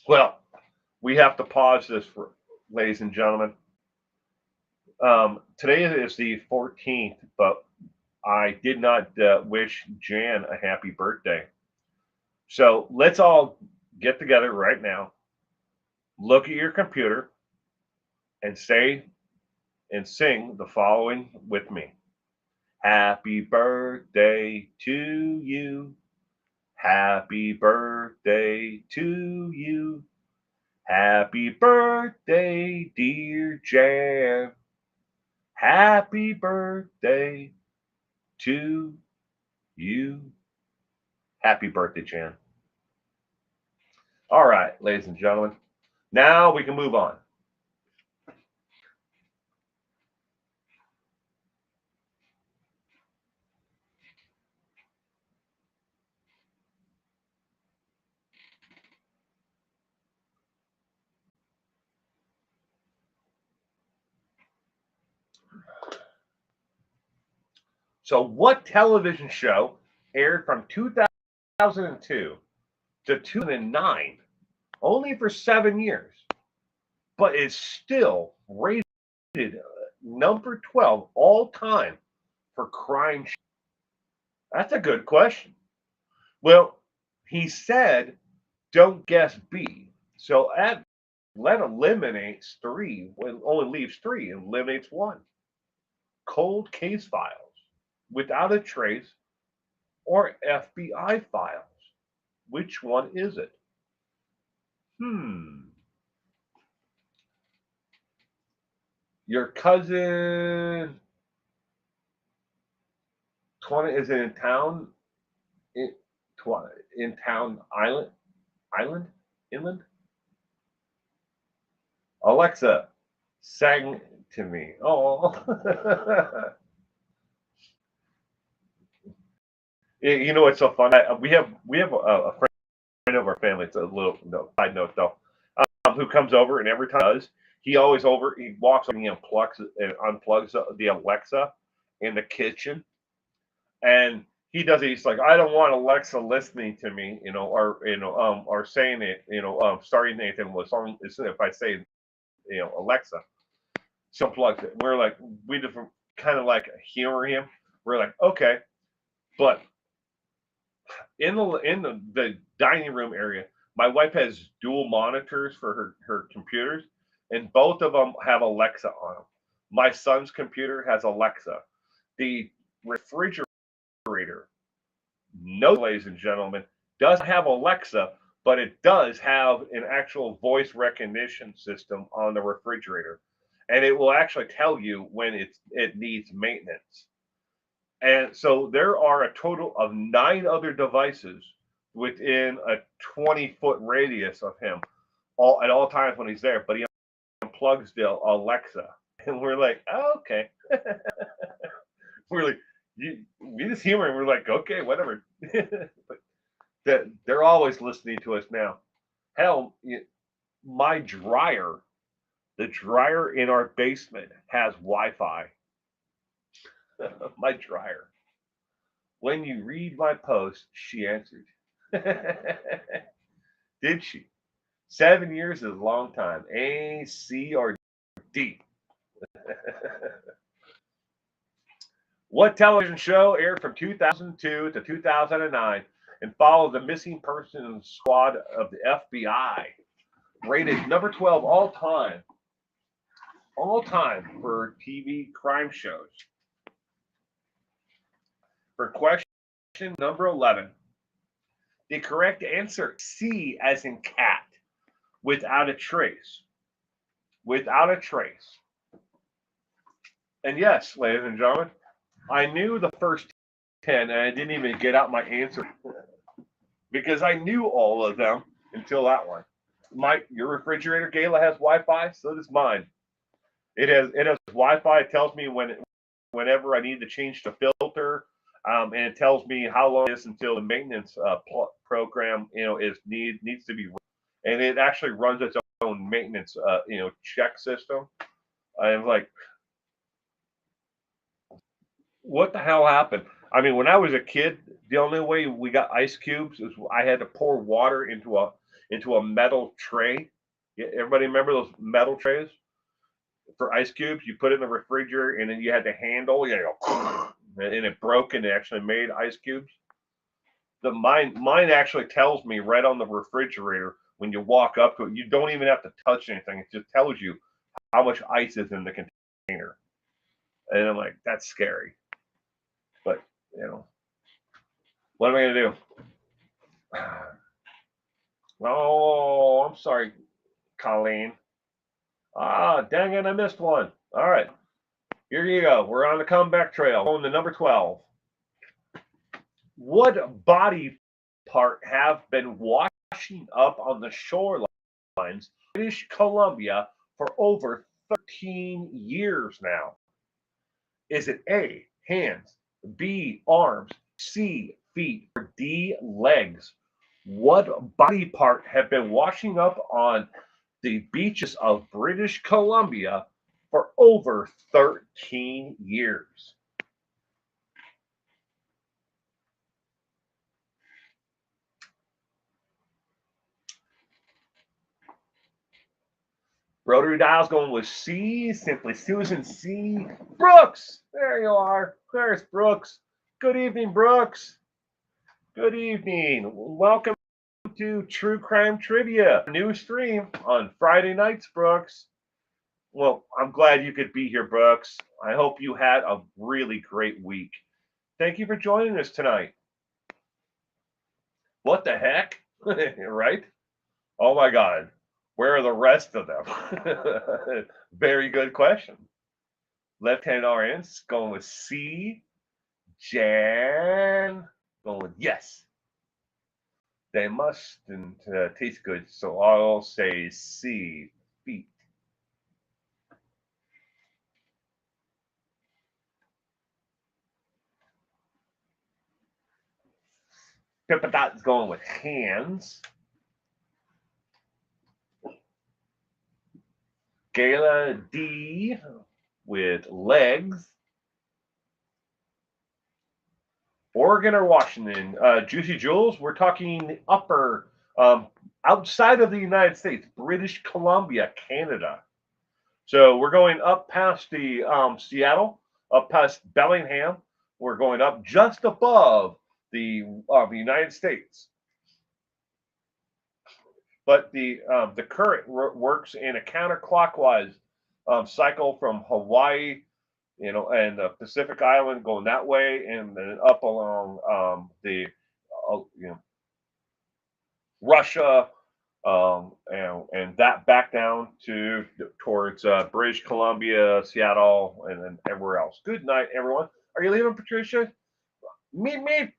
Well, we have to pause this, ladies and gentlemen. Today is the 14th, but I did not wish Jan a happy birthday. So let's all get together right now, look at your computer, and say and sing the following with me. Happy birthday to you. Happy birthday to you. Happy birthday, dear Jan. Happy birthday to you. Happy birthday, Jan. All right, ladies and gentlemen. Now we can move on. So, what television show aired from 2002 to 2009, only for 7 years, but is still rated number 12 all time for crime? That's a good question. Well, he said, don't guess B. So that eliminates 3, when only leaves 3, and eliminates 1. Cold Case Files, Without a Trace, or FBI Files. Which one is it? Your cousin 20 is it in town? In town inland? Alexa, sang to me. Oh. You know what's so fun? We have a friend of our family. It's a little side note though, who comes over, and every time he walks over and he unplugs the Alexa in the kitchen, and he does it. He's like, I don't want Alexa listening to me, or saying it, starting anything with song. If I say, Alexa, she unplugs it. We're like, we just kind of like humor him. We're like, okay, but in the dining room area, my wife has dual monitors for her computers, and both of them have Alexa on them. My son's computer has Alexa. The refrigerator, no, ladies and gentlemen, does have Alexa, but it does have an actual voice recognition system on the refrigerator, and it will actually tell you when it needs maintenance. And so there are a total of 9 other devices within a 20-foot radius of him, all at all times when he's there. But he unplugs the Alexa, and we're like, oh, okay. We're like, we just humor, and we're like, okay, whatever. But they're always listening to us now. Hell, my dryer, the dryer in our basement has Wi-Fi. My dryer. When you read my post, she answered. Did she? 7 years is a long time. A, C, or D? What television show aired from 2002 to 2009 and followed the missing persons squad of the FBI? Rated number 12 all time for TV crime shows. For question number 11, the correct answer, C as in cat, Without a Trace. Without a Trace. And yes, ladies and gentlemen, I knew the first 10 and I didn't even get out my answer because I knew all of them until that one. Your refrigerator, Gala, has Wi-Fi, so does mine. It has Wi-Fi. It tells me whenever I need to change the filter, and it tells me how long it is until the maintenance program needs to be, and it actually runs its own maintenance check system. I'm like, what the hell happened? I mean, when I was a kid, the only way we got ice cubes is I had to pour water into a metal tray. Everybody remember those metal trays for ice cubes? You put it in the refrigerator, and then you had the handle, and it broke, and it actually made ice cubes. The mine actually tells me right on the refrigerator when you walk up to it. You don't even have to touch anything. It just tells you how much ice is in the container. And I'm like, that's scary. But what am I gonna do? Oh, I'm sorry, Colleen. Ah, dang it, I missed one. All right, here you go. We're on the comeback trail. Going to number 12. What body part have been washing up on the shorelines of British Columbia for over 13 years now? Is it A, hands, B, arms, C, feet, or D, legs? What body part have been washing up on the beaches of British Columbia for over 13 years? Rotary dial's going with C, simply Susan C. Brooks, there you are. There's Brooks. Good evening, Brooks. Good evening. Welcome to True Crime Trivia, new stream on Friday nights, Brooks. Well, I'm glad you could be here, Brooks. I hope you had a really great week. Thank you for joining us tonight. What the heck? Right? Oh my God. Where are the rest of them? Very good question. Left hand RN's going with C. Jan going with yes. They mustn't taste good, so I'll say C. Feet. Pippa Dot's going with hands. Gala D with legs. Oregon or Washington? Juicy Jules, we're talking upper, outside of the United States, British Columbia, Canada. So we're going up past the Seattle, up past Bellingham. We're going up just above the United States. But the current works in a counterclockwise cycle from Hawaii, and the Pacific Island going that way, and then up along the Russia, and that back down towards British Columbia, Seattle, and then everywhere else. Good night, everyone. Are you leaving, Patricia? Meet.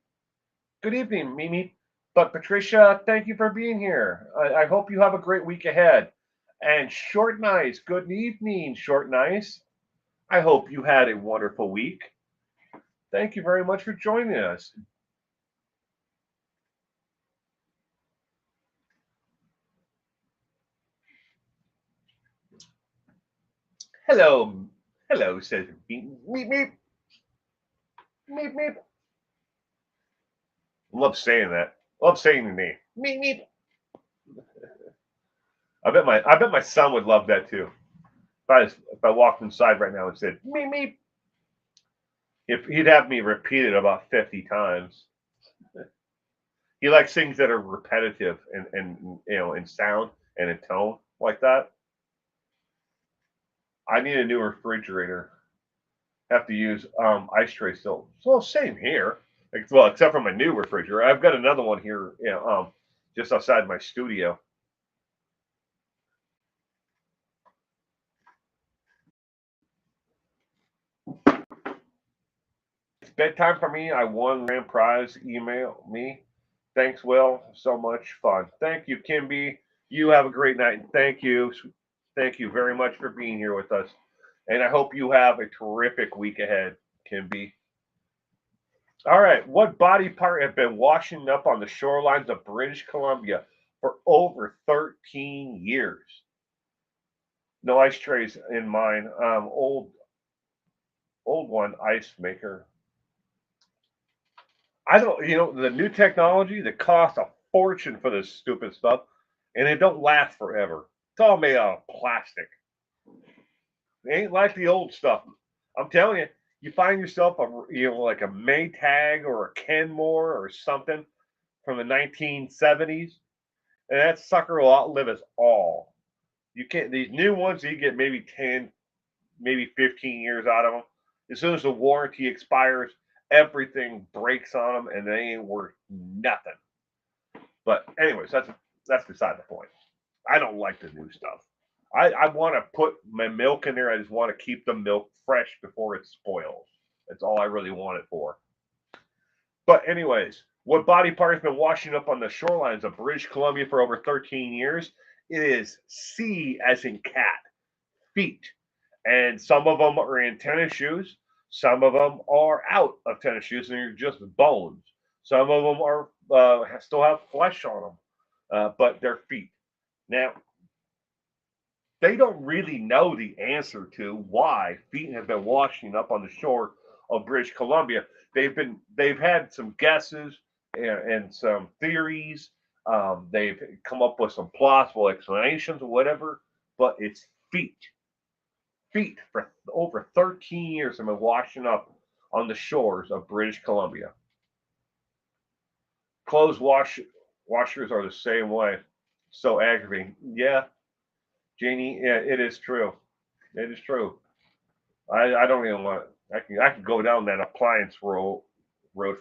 Good evening, Mimi. But Patricia, thank you for being here. I hope you have a great week ahead. And Short Nice, good evening, Short Nice. I hope you had a wonderful week. Thank you very much for joining us. Hello, says Meep, meep, meep, meep. Love saying that. Love saying the name. Meep, meep. I bet my son would love that too. If I walked inside right now and said meep meep, if he'd have me repeat it about 50 times. He likes things that are repetitive and in sound and in tone like that. I need a new refrigerator. Have to use ice tray still. Well, same here. Well, except for my new refrigerator. I've got another one here, just outside my studio. bedtime for me. I won grand prize. Email me. Thanks, Will. So much fun. Thank you, Kimby. You have a great night. And thank you very much for being here with us. And I hope you have a terrific week ahead, Kimby. All right. What body part have been washing up on the shorelines of British Columbia for over 13 years? No ice trays in mine. Old one, ice maker. I don't, the new technology that costs a fortune for this stupid stuff, and it don't last forever. It's all made out of plastic. It ain't like the old stuff. I'm telling you, you find yourself like a Maytag or a Kenmore or something from the 1970s, and that sucker will outlive us all. You can't. These new ones, you get maybe 10, maybe 15 years out of them. As soon as the warranty expires, everything breaks on them, and they ain't worth nothing. But anyways, that's beside the point. I don't like the new stuff. I want to put my milk in there. I just want to keep the milk fresh before it spoils. That's all I really want it for. But anyways, what body part has been washing up on the shorelines of British Columbia for over 13 years? It is C as in cat, feet. And some of them are in tennis shoes. Some of them are out of tennis shoes and they're just bones. Some of them are still have flesh on them, but they're feet. Now, they don't really know the answer to why feet have been washing up on the shore of British Columbia. They've had some guesses and some theories. They've come up with some plausible explanations or whatever, but it's feet. Feet for over 13 years have been washing up on the shores of British Columbia. Washers are the same way. So aggravating. Yeah, Janie, yeah, it is true. It is true. I don't even want. I can go down that appliance road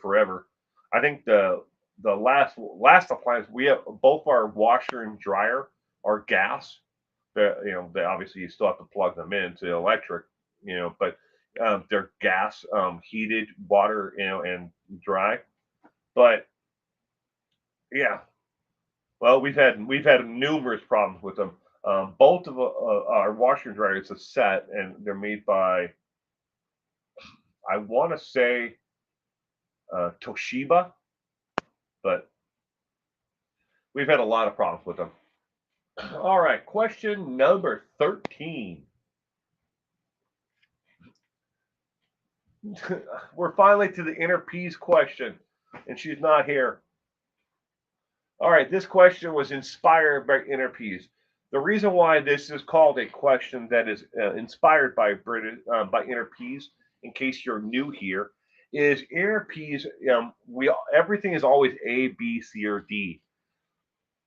forever. I think the last appliance we have, both our washer and dryer are gas. They obviously you still have to plug them into the electric, but they're gas heated water, and dry. But yeah, well, we've had numerous problems with them. Both of our washer and dryer is a set, and they're made by, I want to say, Toshiba, but we've had a lot of problems with them. All right, question number 13. We're finally to the inner peas question, and she's not here. All right, this question was inspired by inner peas. The reason why this is called a question that is inspired by inner peas, in case you're new here, is inner peas. Everything is always A, B, C, or D.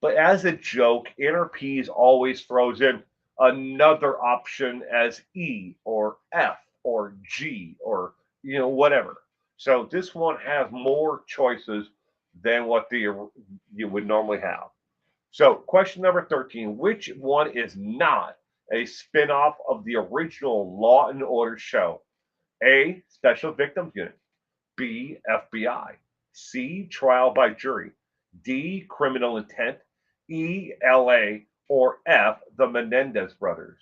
But as a joke, inner peas always throws in another option as E or F or G or whatever. So this one has more choices than what you would normally have. So question number 13: which one is not a spinoff of the original Law and Order show? A. Special Victims Unit. B. FBI. C. Trial by Jury. D. Criminal Intent. E. LA. Or F. The Menendez Brothers.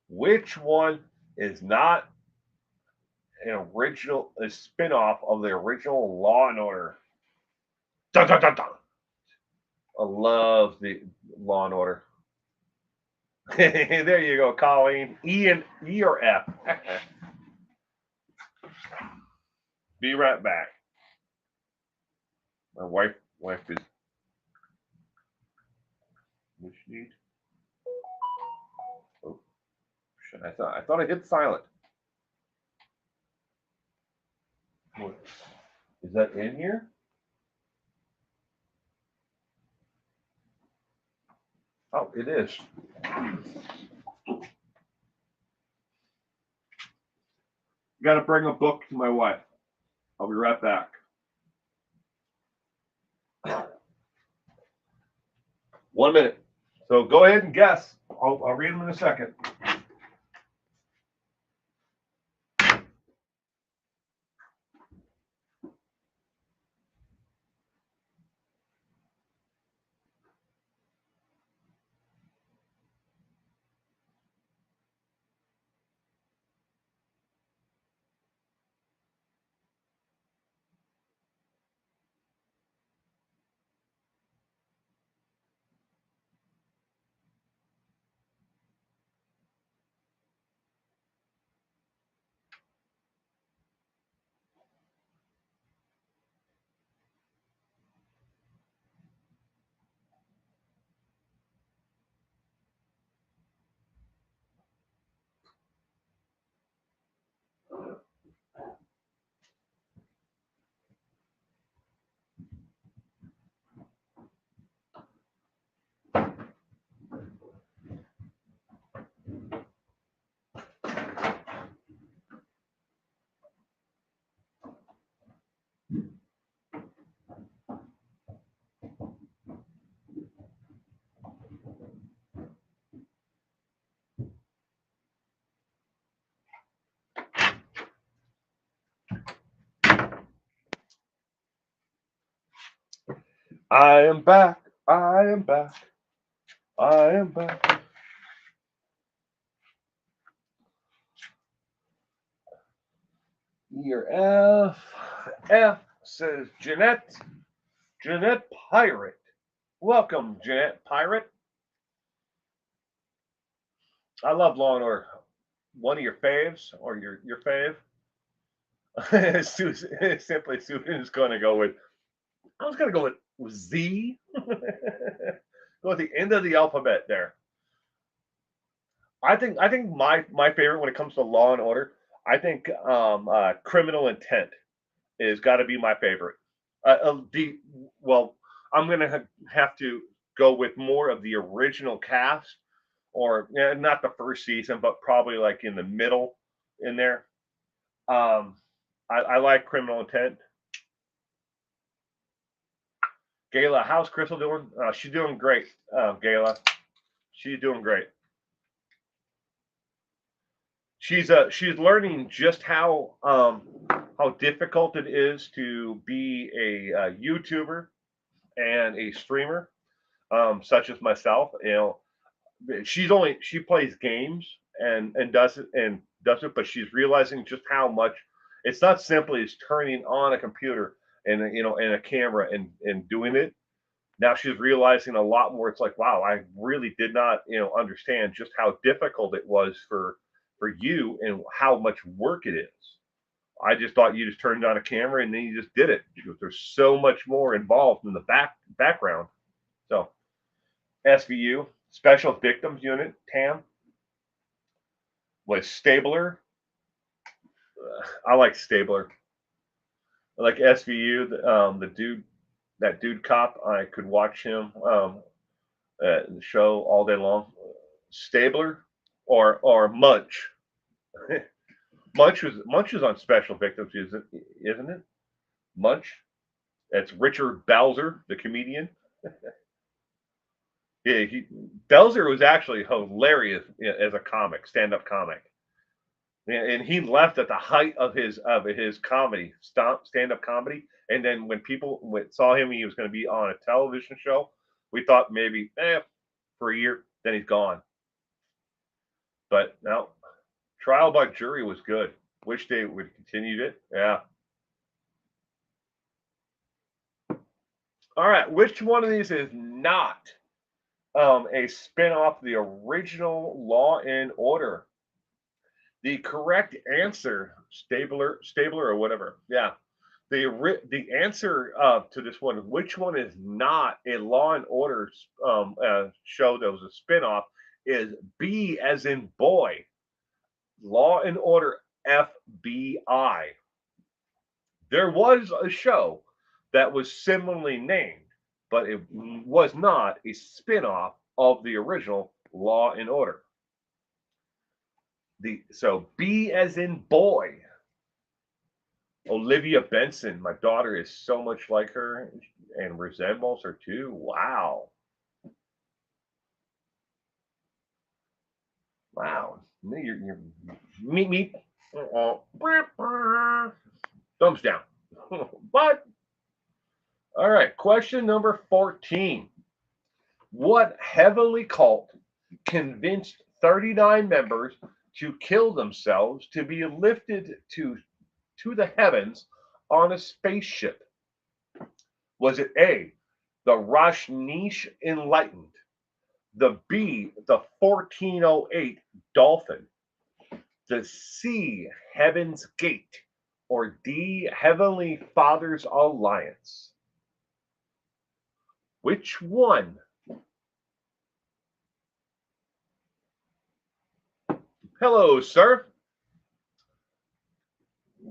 Which one is not a spinoff of the original Law and Order? Dun, dun, dun, dun. I love the Law and Order. There you go, Colleen. E or F. Be right back. My wife is. What she need? Oh, shit! I thought I hit silent. What? Is that in here? Oh, it is. Got to bring a book to my wife. I'll be right back. 1 minute. So go ahead and guess. I'll read them in a second. I am back. I am back. I am back. Year F. F says Jeanette. Jeanette Pirate. Welcome, Jeanette Pirate. I love Law and Order. One of your faves or your fave? Simply Susan is going to go with. I was going to go with Z. Go at the end of the alphabet there. I think my favorite when it comes to Law and Order. I think Criminal Intent is got to be my favorite. The well, I'm gonna have to go with more of the original cast, or not the first season, but probably like in the middle in there. Um, I like Criminal Intent. Gayla, how's Crystal doing? She's doing great, Gayla. She's doing great. She's learning just how difficult it is to be a YouTuber and a streamer, such as myself. She plays games and does it, but she's realizing just how much it's not simply as turning on a computer and a camera and doing it. Now she's realizing a lot more. It's like, wow, I really did not understand just how difficult it was for you and how much work it is. I just thought you just turned on a camera and then you just did it. There's so much more involved in the background. So SVU, Special Victims Unit, TAM, was Stabler. I like Stabler. I like SVU, that dude cop. I could watch him the show all day long. Stabler or Munch. Munch is on Special Victims, isn't it? Munch. That's Richard Belzer, the comedian. Yeah, Belzer was actually hilarious as a comic, stand-up comic. And he left at the height of his comedy, stand-up comedy. And then when people saw him, he was going to be on a television show. We thought maybe for a year, then he's gone. But no, Trial by Jury was good. Wish they would continued it. Yeah. All right. Which one of these is not a spin-off of the original Law and Order? The correct answer, Stabler or whatever. Yeah. The answer to this one, which one is not a Law and Order show that was a spinoff, is B as in boy, Law and Order FBI. There was a show that was similarly named, but it was not a spinoff of the original Law and Order. So B as in boy. Olivia Benson, my daughter is so much like her and resembles her too. Wow. You're meet. Thumbs down. But all right, question number 14. What heavenly cult convinced 39 members to kill themselves to be lifted to the heavens on a spaceship? Was it A, the Rashnish Enlightened, the B, the 1408 Dolphin, the C, Heaven's Gate, or D, Heavenly Father's Alliance? Which one? Hello, sir.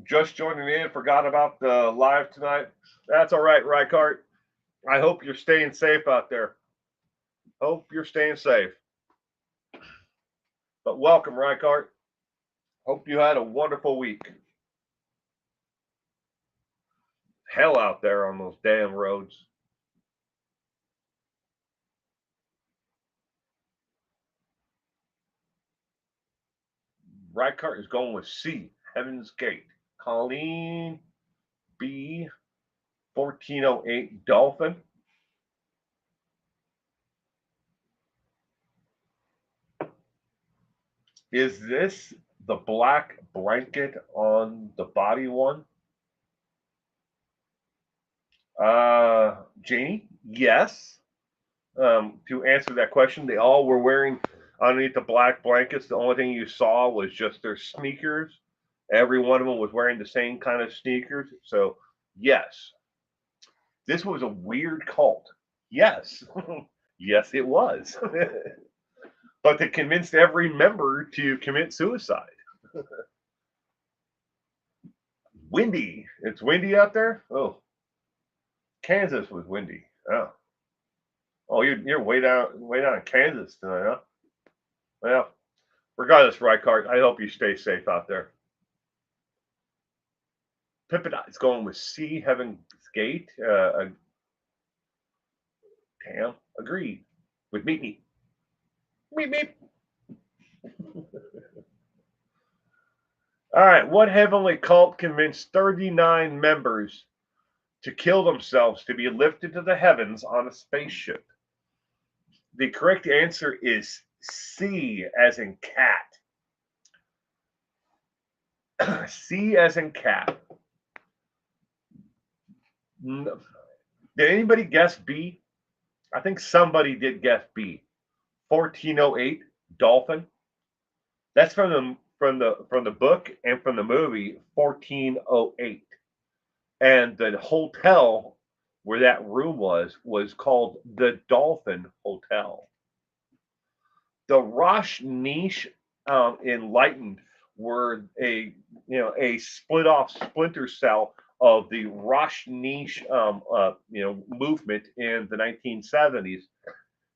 Just joining in, forgot about the live tonight. That's all right, Rykart. I hope you're staying safe out there. Hope you're staying safe. But welcome, Rykart. Hope you had a wonderful week. Hell out there on those damn roads. Rykart is going with C, Heaven's Gate. Colleen, B, 1408 Dolphin. Is this the black blanket on the body one? Janie, yes. To answer that question, they all were wearing underneath the black blankets. The only thing you saw was just their sneakers. Every one of them was wearing the same kind of sneakers. So, yes, this was a weird cult. Yes, yes, it was. But they convinced every member to commit suicide. Windy. It's windy out there? Oh, Kansas was windy. Oh. Oh, you're way down in Kansas tonight, huh? Well, regardless, Rykart, I hope you stay safe out there. Pippin is going with C, Heaven's Gate. Tam, agreed with Meet Me. Meet Me. All right, what heavenly cult convinced 39 members to kill themselves to be lifted to the heavens on a spaceship? The correct answer is C, as in cat. C, as in cat. Did anybody guess B? I think somebody did guess B. 1408 Dolphin. That's from the book and from the movie 1408. And the hotel where that room was called the Dolphin Hotel. The Rashnish Enlightened were a splinter cell of the Rashnish movement in the 1970s.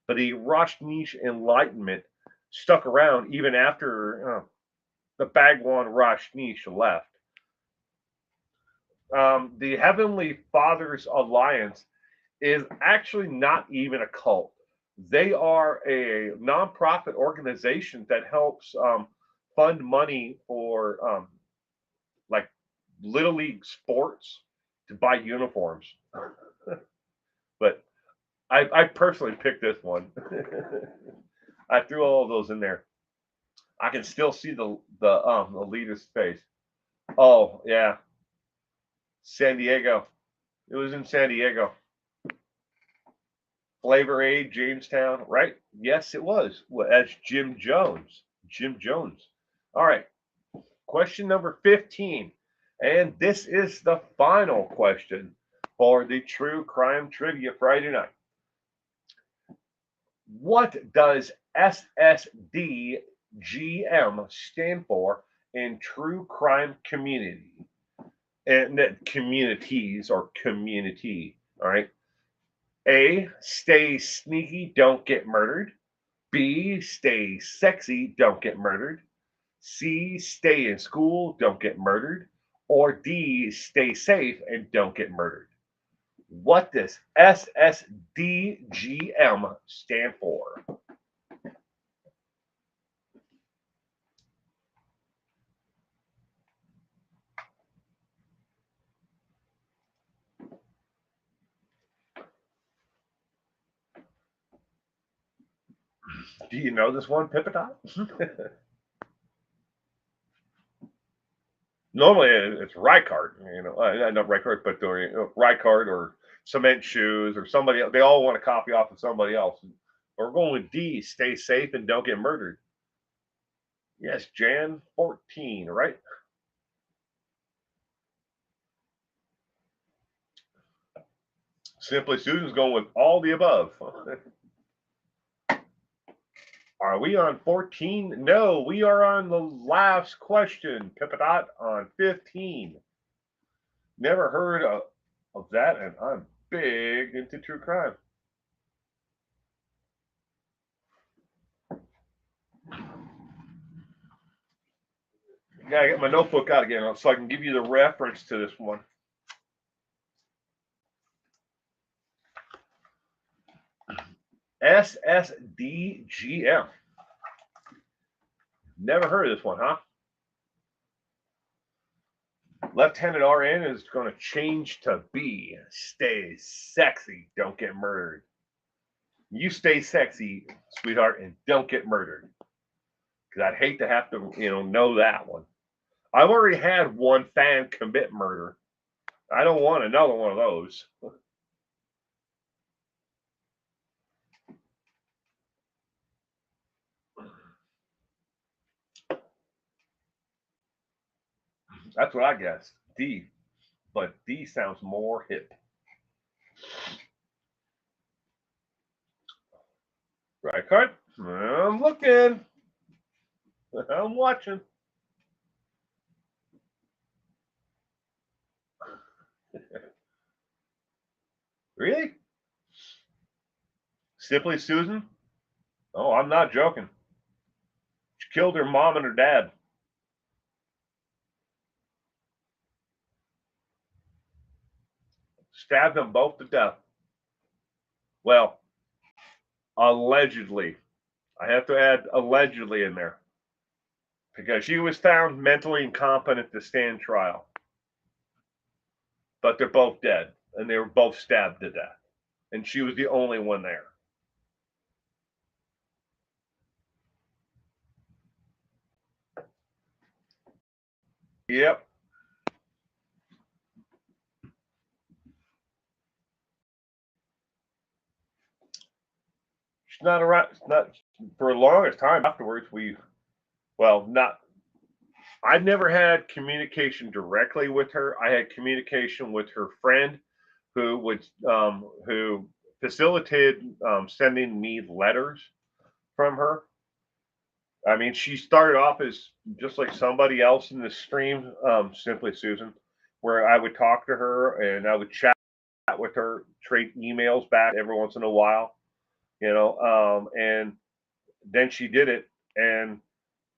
But the Rashnish Enlightenment stuck around even after the Bhagwan Rashnish left. The Heavenly Father's Alliance is actually not even a cult. They are a nonprofit organization that helps fund money for like Little League sports to buy uniforms. But I personally picked this one. I threw all of those in there. I can still see the leader's face. Oh yeah, San Diego. It was in San Diego. Flavor Aid, Jamestown, right? Yes, it was. Well, as Jim Jones. Jim Jones. All right. Question number 15. And this is the final question for the True Crime Trivia Friday night. What does SSDGM stand for in True Crime Community? And that communities or community, all right? A, stay sneaky, don't get murdered. B, stay sexy, don't get murdered. C, stay in school, don't get murdered. Or D, stay safe and don't get murdered. What does SSDGM stand for? Do you know this one, Pippadot? Normally it's Ricard, not Ricard, but Ricard or Cement Shoes or somebody else. They all want to copy off of somebody else. We're going with D, stay safe and don't get murdered. Yes, Jan 14, right? Simply Susan's going with all the above. Are we on 14? No, we are on the last question, Pippadot, on 15. Never heard of that, and I'm big into true crime. Gotta get my notebook out again so I can give you the reference to this one. SSDGM. Never heard of this one, huh? Lieutenant RN is going to change to B. Stay sexy, don't get murdered. You stay sexy, sweetheart, and don't get murdered. Because I'd hate to have to, know that one. I've already had one fan commit murder. I don't want another one of those. That's what I guess. D. But D sounds more hip. Right, cut? I'm looking. I'm watching. Really? Simply Susan? Oh, I'm not joking. She killed her mom and her dad. Stabbed them both to death. Well, allegedly. I have to add allegedly in there. Because she was found mentally incompetent to stand trial. But they're both dead. And they were both stabbed to death. And she was the only one there. Yep. She's not around. Not for the longest time afterwards. Not. I never had communication directly with her. I had communication with her friend, who facilitated sending me letters from her. I mean, she started off as just like somebody else in the stream, simply Susan, where I would talk to her and I would chat with her, trade emails back every once in a while, and then she did it, and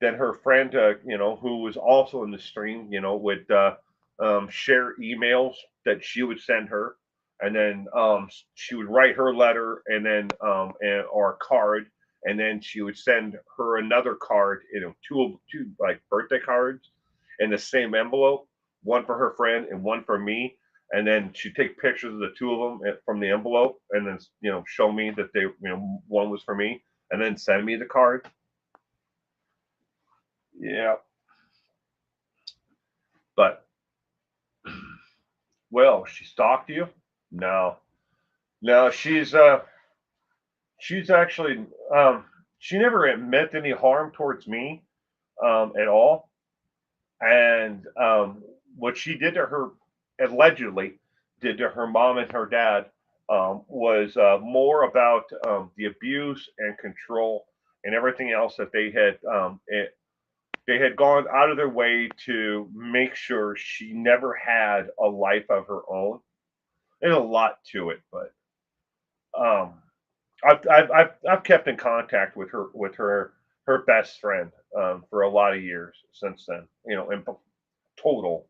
then her friend, who was also in the stream, would share emails that she would send her, and then she would write her letter, and then or a card, and then she would send her another card, two like birthday cards in the same envelope, one for her friend and one for me. And then she'd take pictures of the two of them from the envelope, and then show me that one was for me, and then send me the card. Yeah, but well, she stalked you? No, no, she's actually she never meant any harm towards me at all. And what she did to her, allegedly did to her mom and her dad, was more about the abuse and control and everything else that they had gone out of their way to make sure she never had a life of her own. There's a lot to it, but um, I've kept in contact with her best friend for a lot of years since then. In total.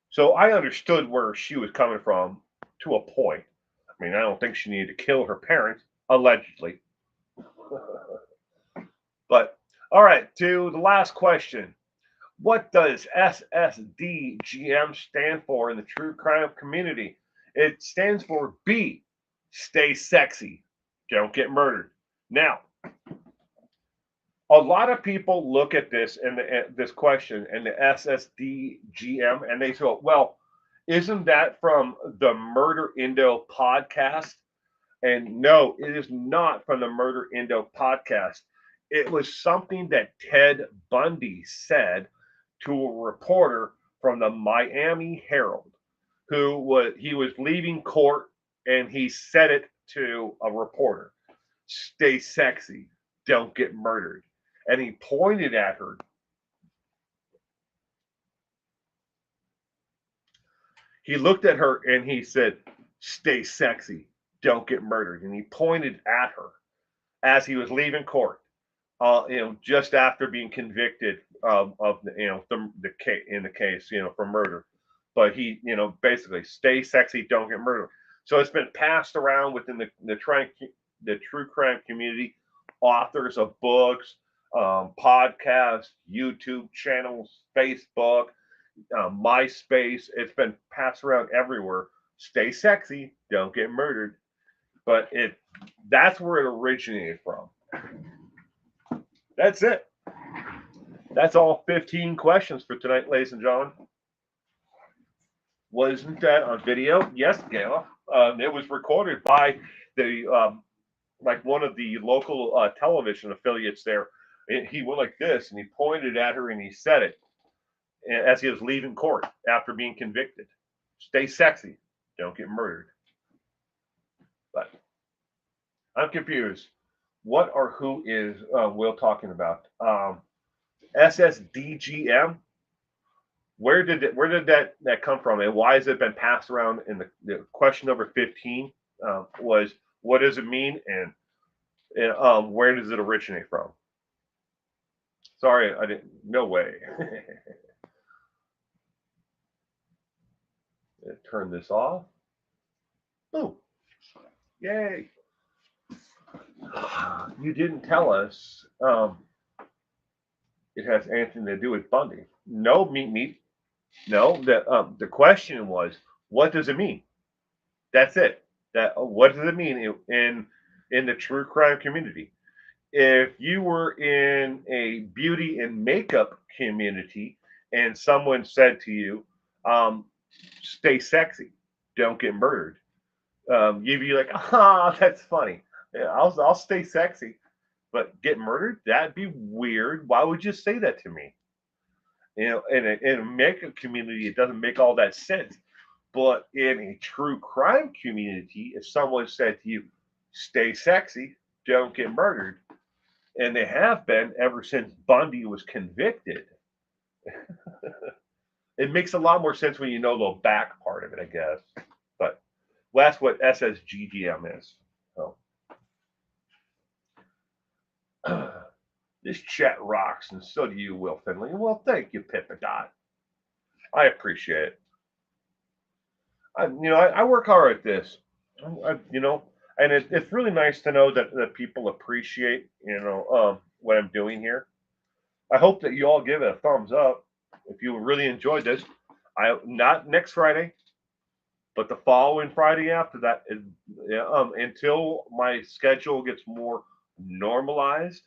So I understood where she was coming from to a point. I mean, I don't think she needed to kill her parents, allegedly. But all right, to the last question. What does SSDGM stand for in the true crime community? It stands for B, stay sexy, don't get murdered. Now, A lot of people look at this and this question and the SSDGM and they say, well, isn't that from the Murder Indo podcast? And no, it is not from the Murder Indo podcast. It was something that Ted Bundy said to a reporter from the Miami Herald, he was leaving court and he said it to a reporter. Stay sexy, don't get murdered. And he pointed at her. He looked at her and he said, stay sexy, don't get murdered. And he pointed at her as he was leaving court, just after being convicted of the case in the case, for murder. But he, basically, stay sexy, don't get murdered. So it's been passed around within the true crime community, authors of books, podcasts, YouTube channels, Facebook, MySpace. It's been passed around everywhere. Stay sexy, don't get murdered. But that's where it originated from. That's it. That's all 15 questions for tonight, ladies and gentlemen. Wasn't that on video? Yes, Gayla. It was recorded by the one of the local television affiliates there. He went like this, and he pointed at her, and he said it as he was leaving court after being convicted. Stay sexy, don't get murdered. But I'm confused. What or who is Will talking about? SSDGM. Where did that come from, and why has it been passed around? In the question number 15 was, what does it mean, and where does it originate from? Sorry, I didn't. No way. Turn this off. Oh, yay! You didn't tell us it has anything to do with Bundy. No, meat. No, the question was, what does it mean? That's it. What does it mean in the true crime community? If you were in a beauty and makeup community and someone said to you, "Stay sexy, don't get murdered," you'd be like, that's funny. Yeah, I'll stay sexy, but get murdered? That'd be weird. Why would you say that to me? In a makeup community, it doesn't make all that sense. But in a true crime community, if someone said to you, "Stay sexy, don't get murdered," and they have been ever since Bundy was convicted, it makes a lot more sense when you know the back part of it, I guess. But that's what SSGGM is. So. This chat rocks, and so do you, Will Finley. Well, thank you, Pippadot. I appreciate it. I work hard at this. And it's really nice to know that people appreciate, what I'm doing here. I hope that you all give it a thumbs up if you really enjoyed this. Not next Friday, but the following Friday after that, until my schedule gets more normalized.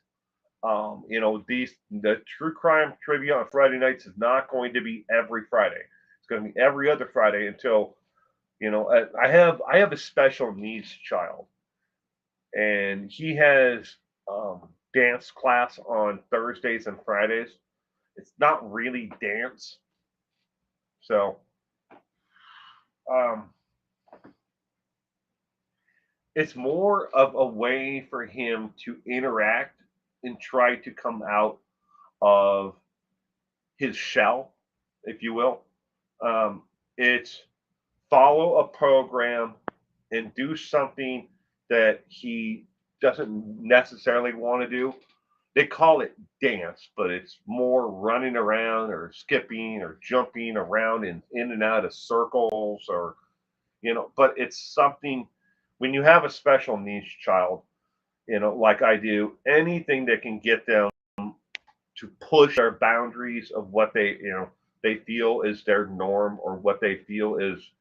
The true crime trivia on Friday nights is not going to be every Friday. It's going to be every other Friday until, I have a special needs child, and he has dance class on Thursdays and Fridays. It's not really dance, so it's more of a way for him to interact and try to come out of his shell, if you will. It's follow a program and do something that he doesn't necessarily want to do. They call it dance, but it's more running around or skipping or jumping around in and out of circles, or but it's something. When you have a special needs child, like I do, anything that can get them to push their boundaries of what they feel is their norm, or what they feel is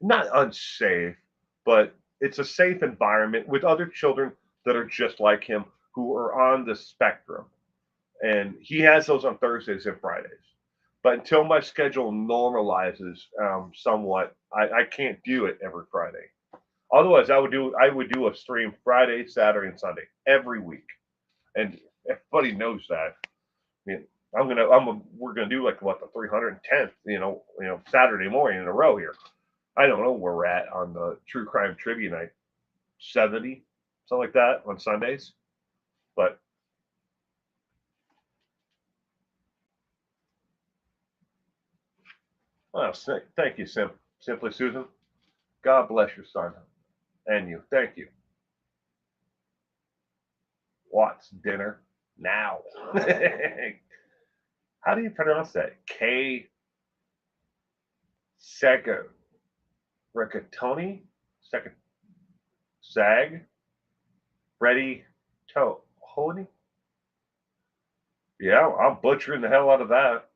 not unsafe, but it's a safe environment with other children that are just like him, who are on the spectrum. and he has those on Thursdays and Fridays. But until my schedule normalizes somewhat, I can't do it every Friday. Otherwise, I would do a stream Friday, Saturday, and Sunday every week, and everybody knows that. I mean, we're gonna do like what the 310th, Saturday morning in a row here. I don't know where we're at on the true crime trivia night, 70, something like that on Sundays. But well, thank you, Simply Susan. God bless your son and you. Thank you. What's dinner now? How do you pronounce that? K. Sega Rigatoni? Second Sag? Ready to Honey? Yeah, I'm butchering the hell out of that.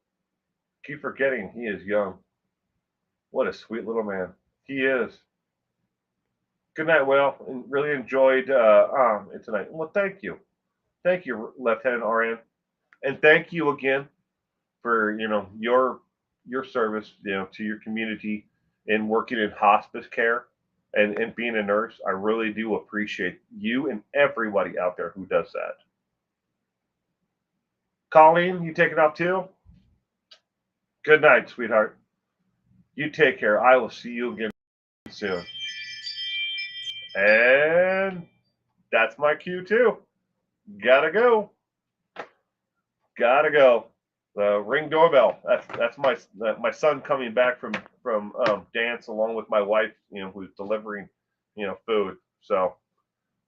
Keep forgetting he is young. What a sweet little man. He is. Good night, Will. And really enjoyed it tonight. Well, thank you. Thank you, Lieutenant RN. And thank you again for your service to your community and working in hospice care and being a nurse. I really do appreciate you and everybody out there who does that. Colleen, you take it off too? Good night, sweetheart. You take care. I will see you again soon. And that's my cue too. Gotta go. Gotta go. The ring doorbell. That's my son coming back from dance along with my wife, who's delivering, food. So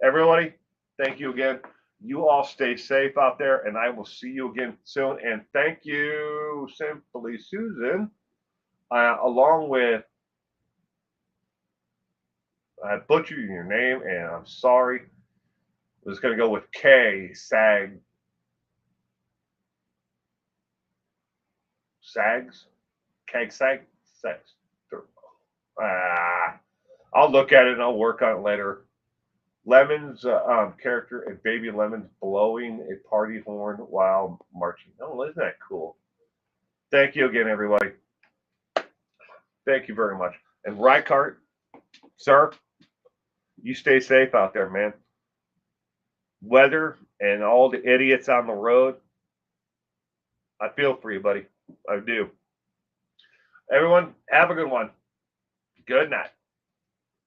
everybody, thank you again. You all stay safe out there, and I will see you again soon. And thank you, Simply Susan, along with I butchered your name, and I'm sorry. I was gonna go with K Sags, Keg Sags. I'll look at it and I'll work on it later. Lemon's character and Baby Lemon's blowing a party horn while marching. Oh, isn't that cool? Thank you again, everybody. Thank you very much. And Rykart, sir, you stay safe out there, man. Weather and all the idiots on the road, I feel for you, buddy. I do. Everyone, have a good one. Good night.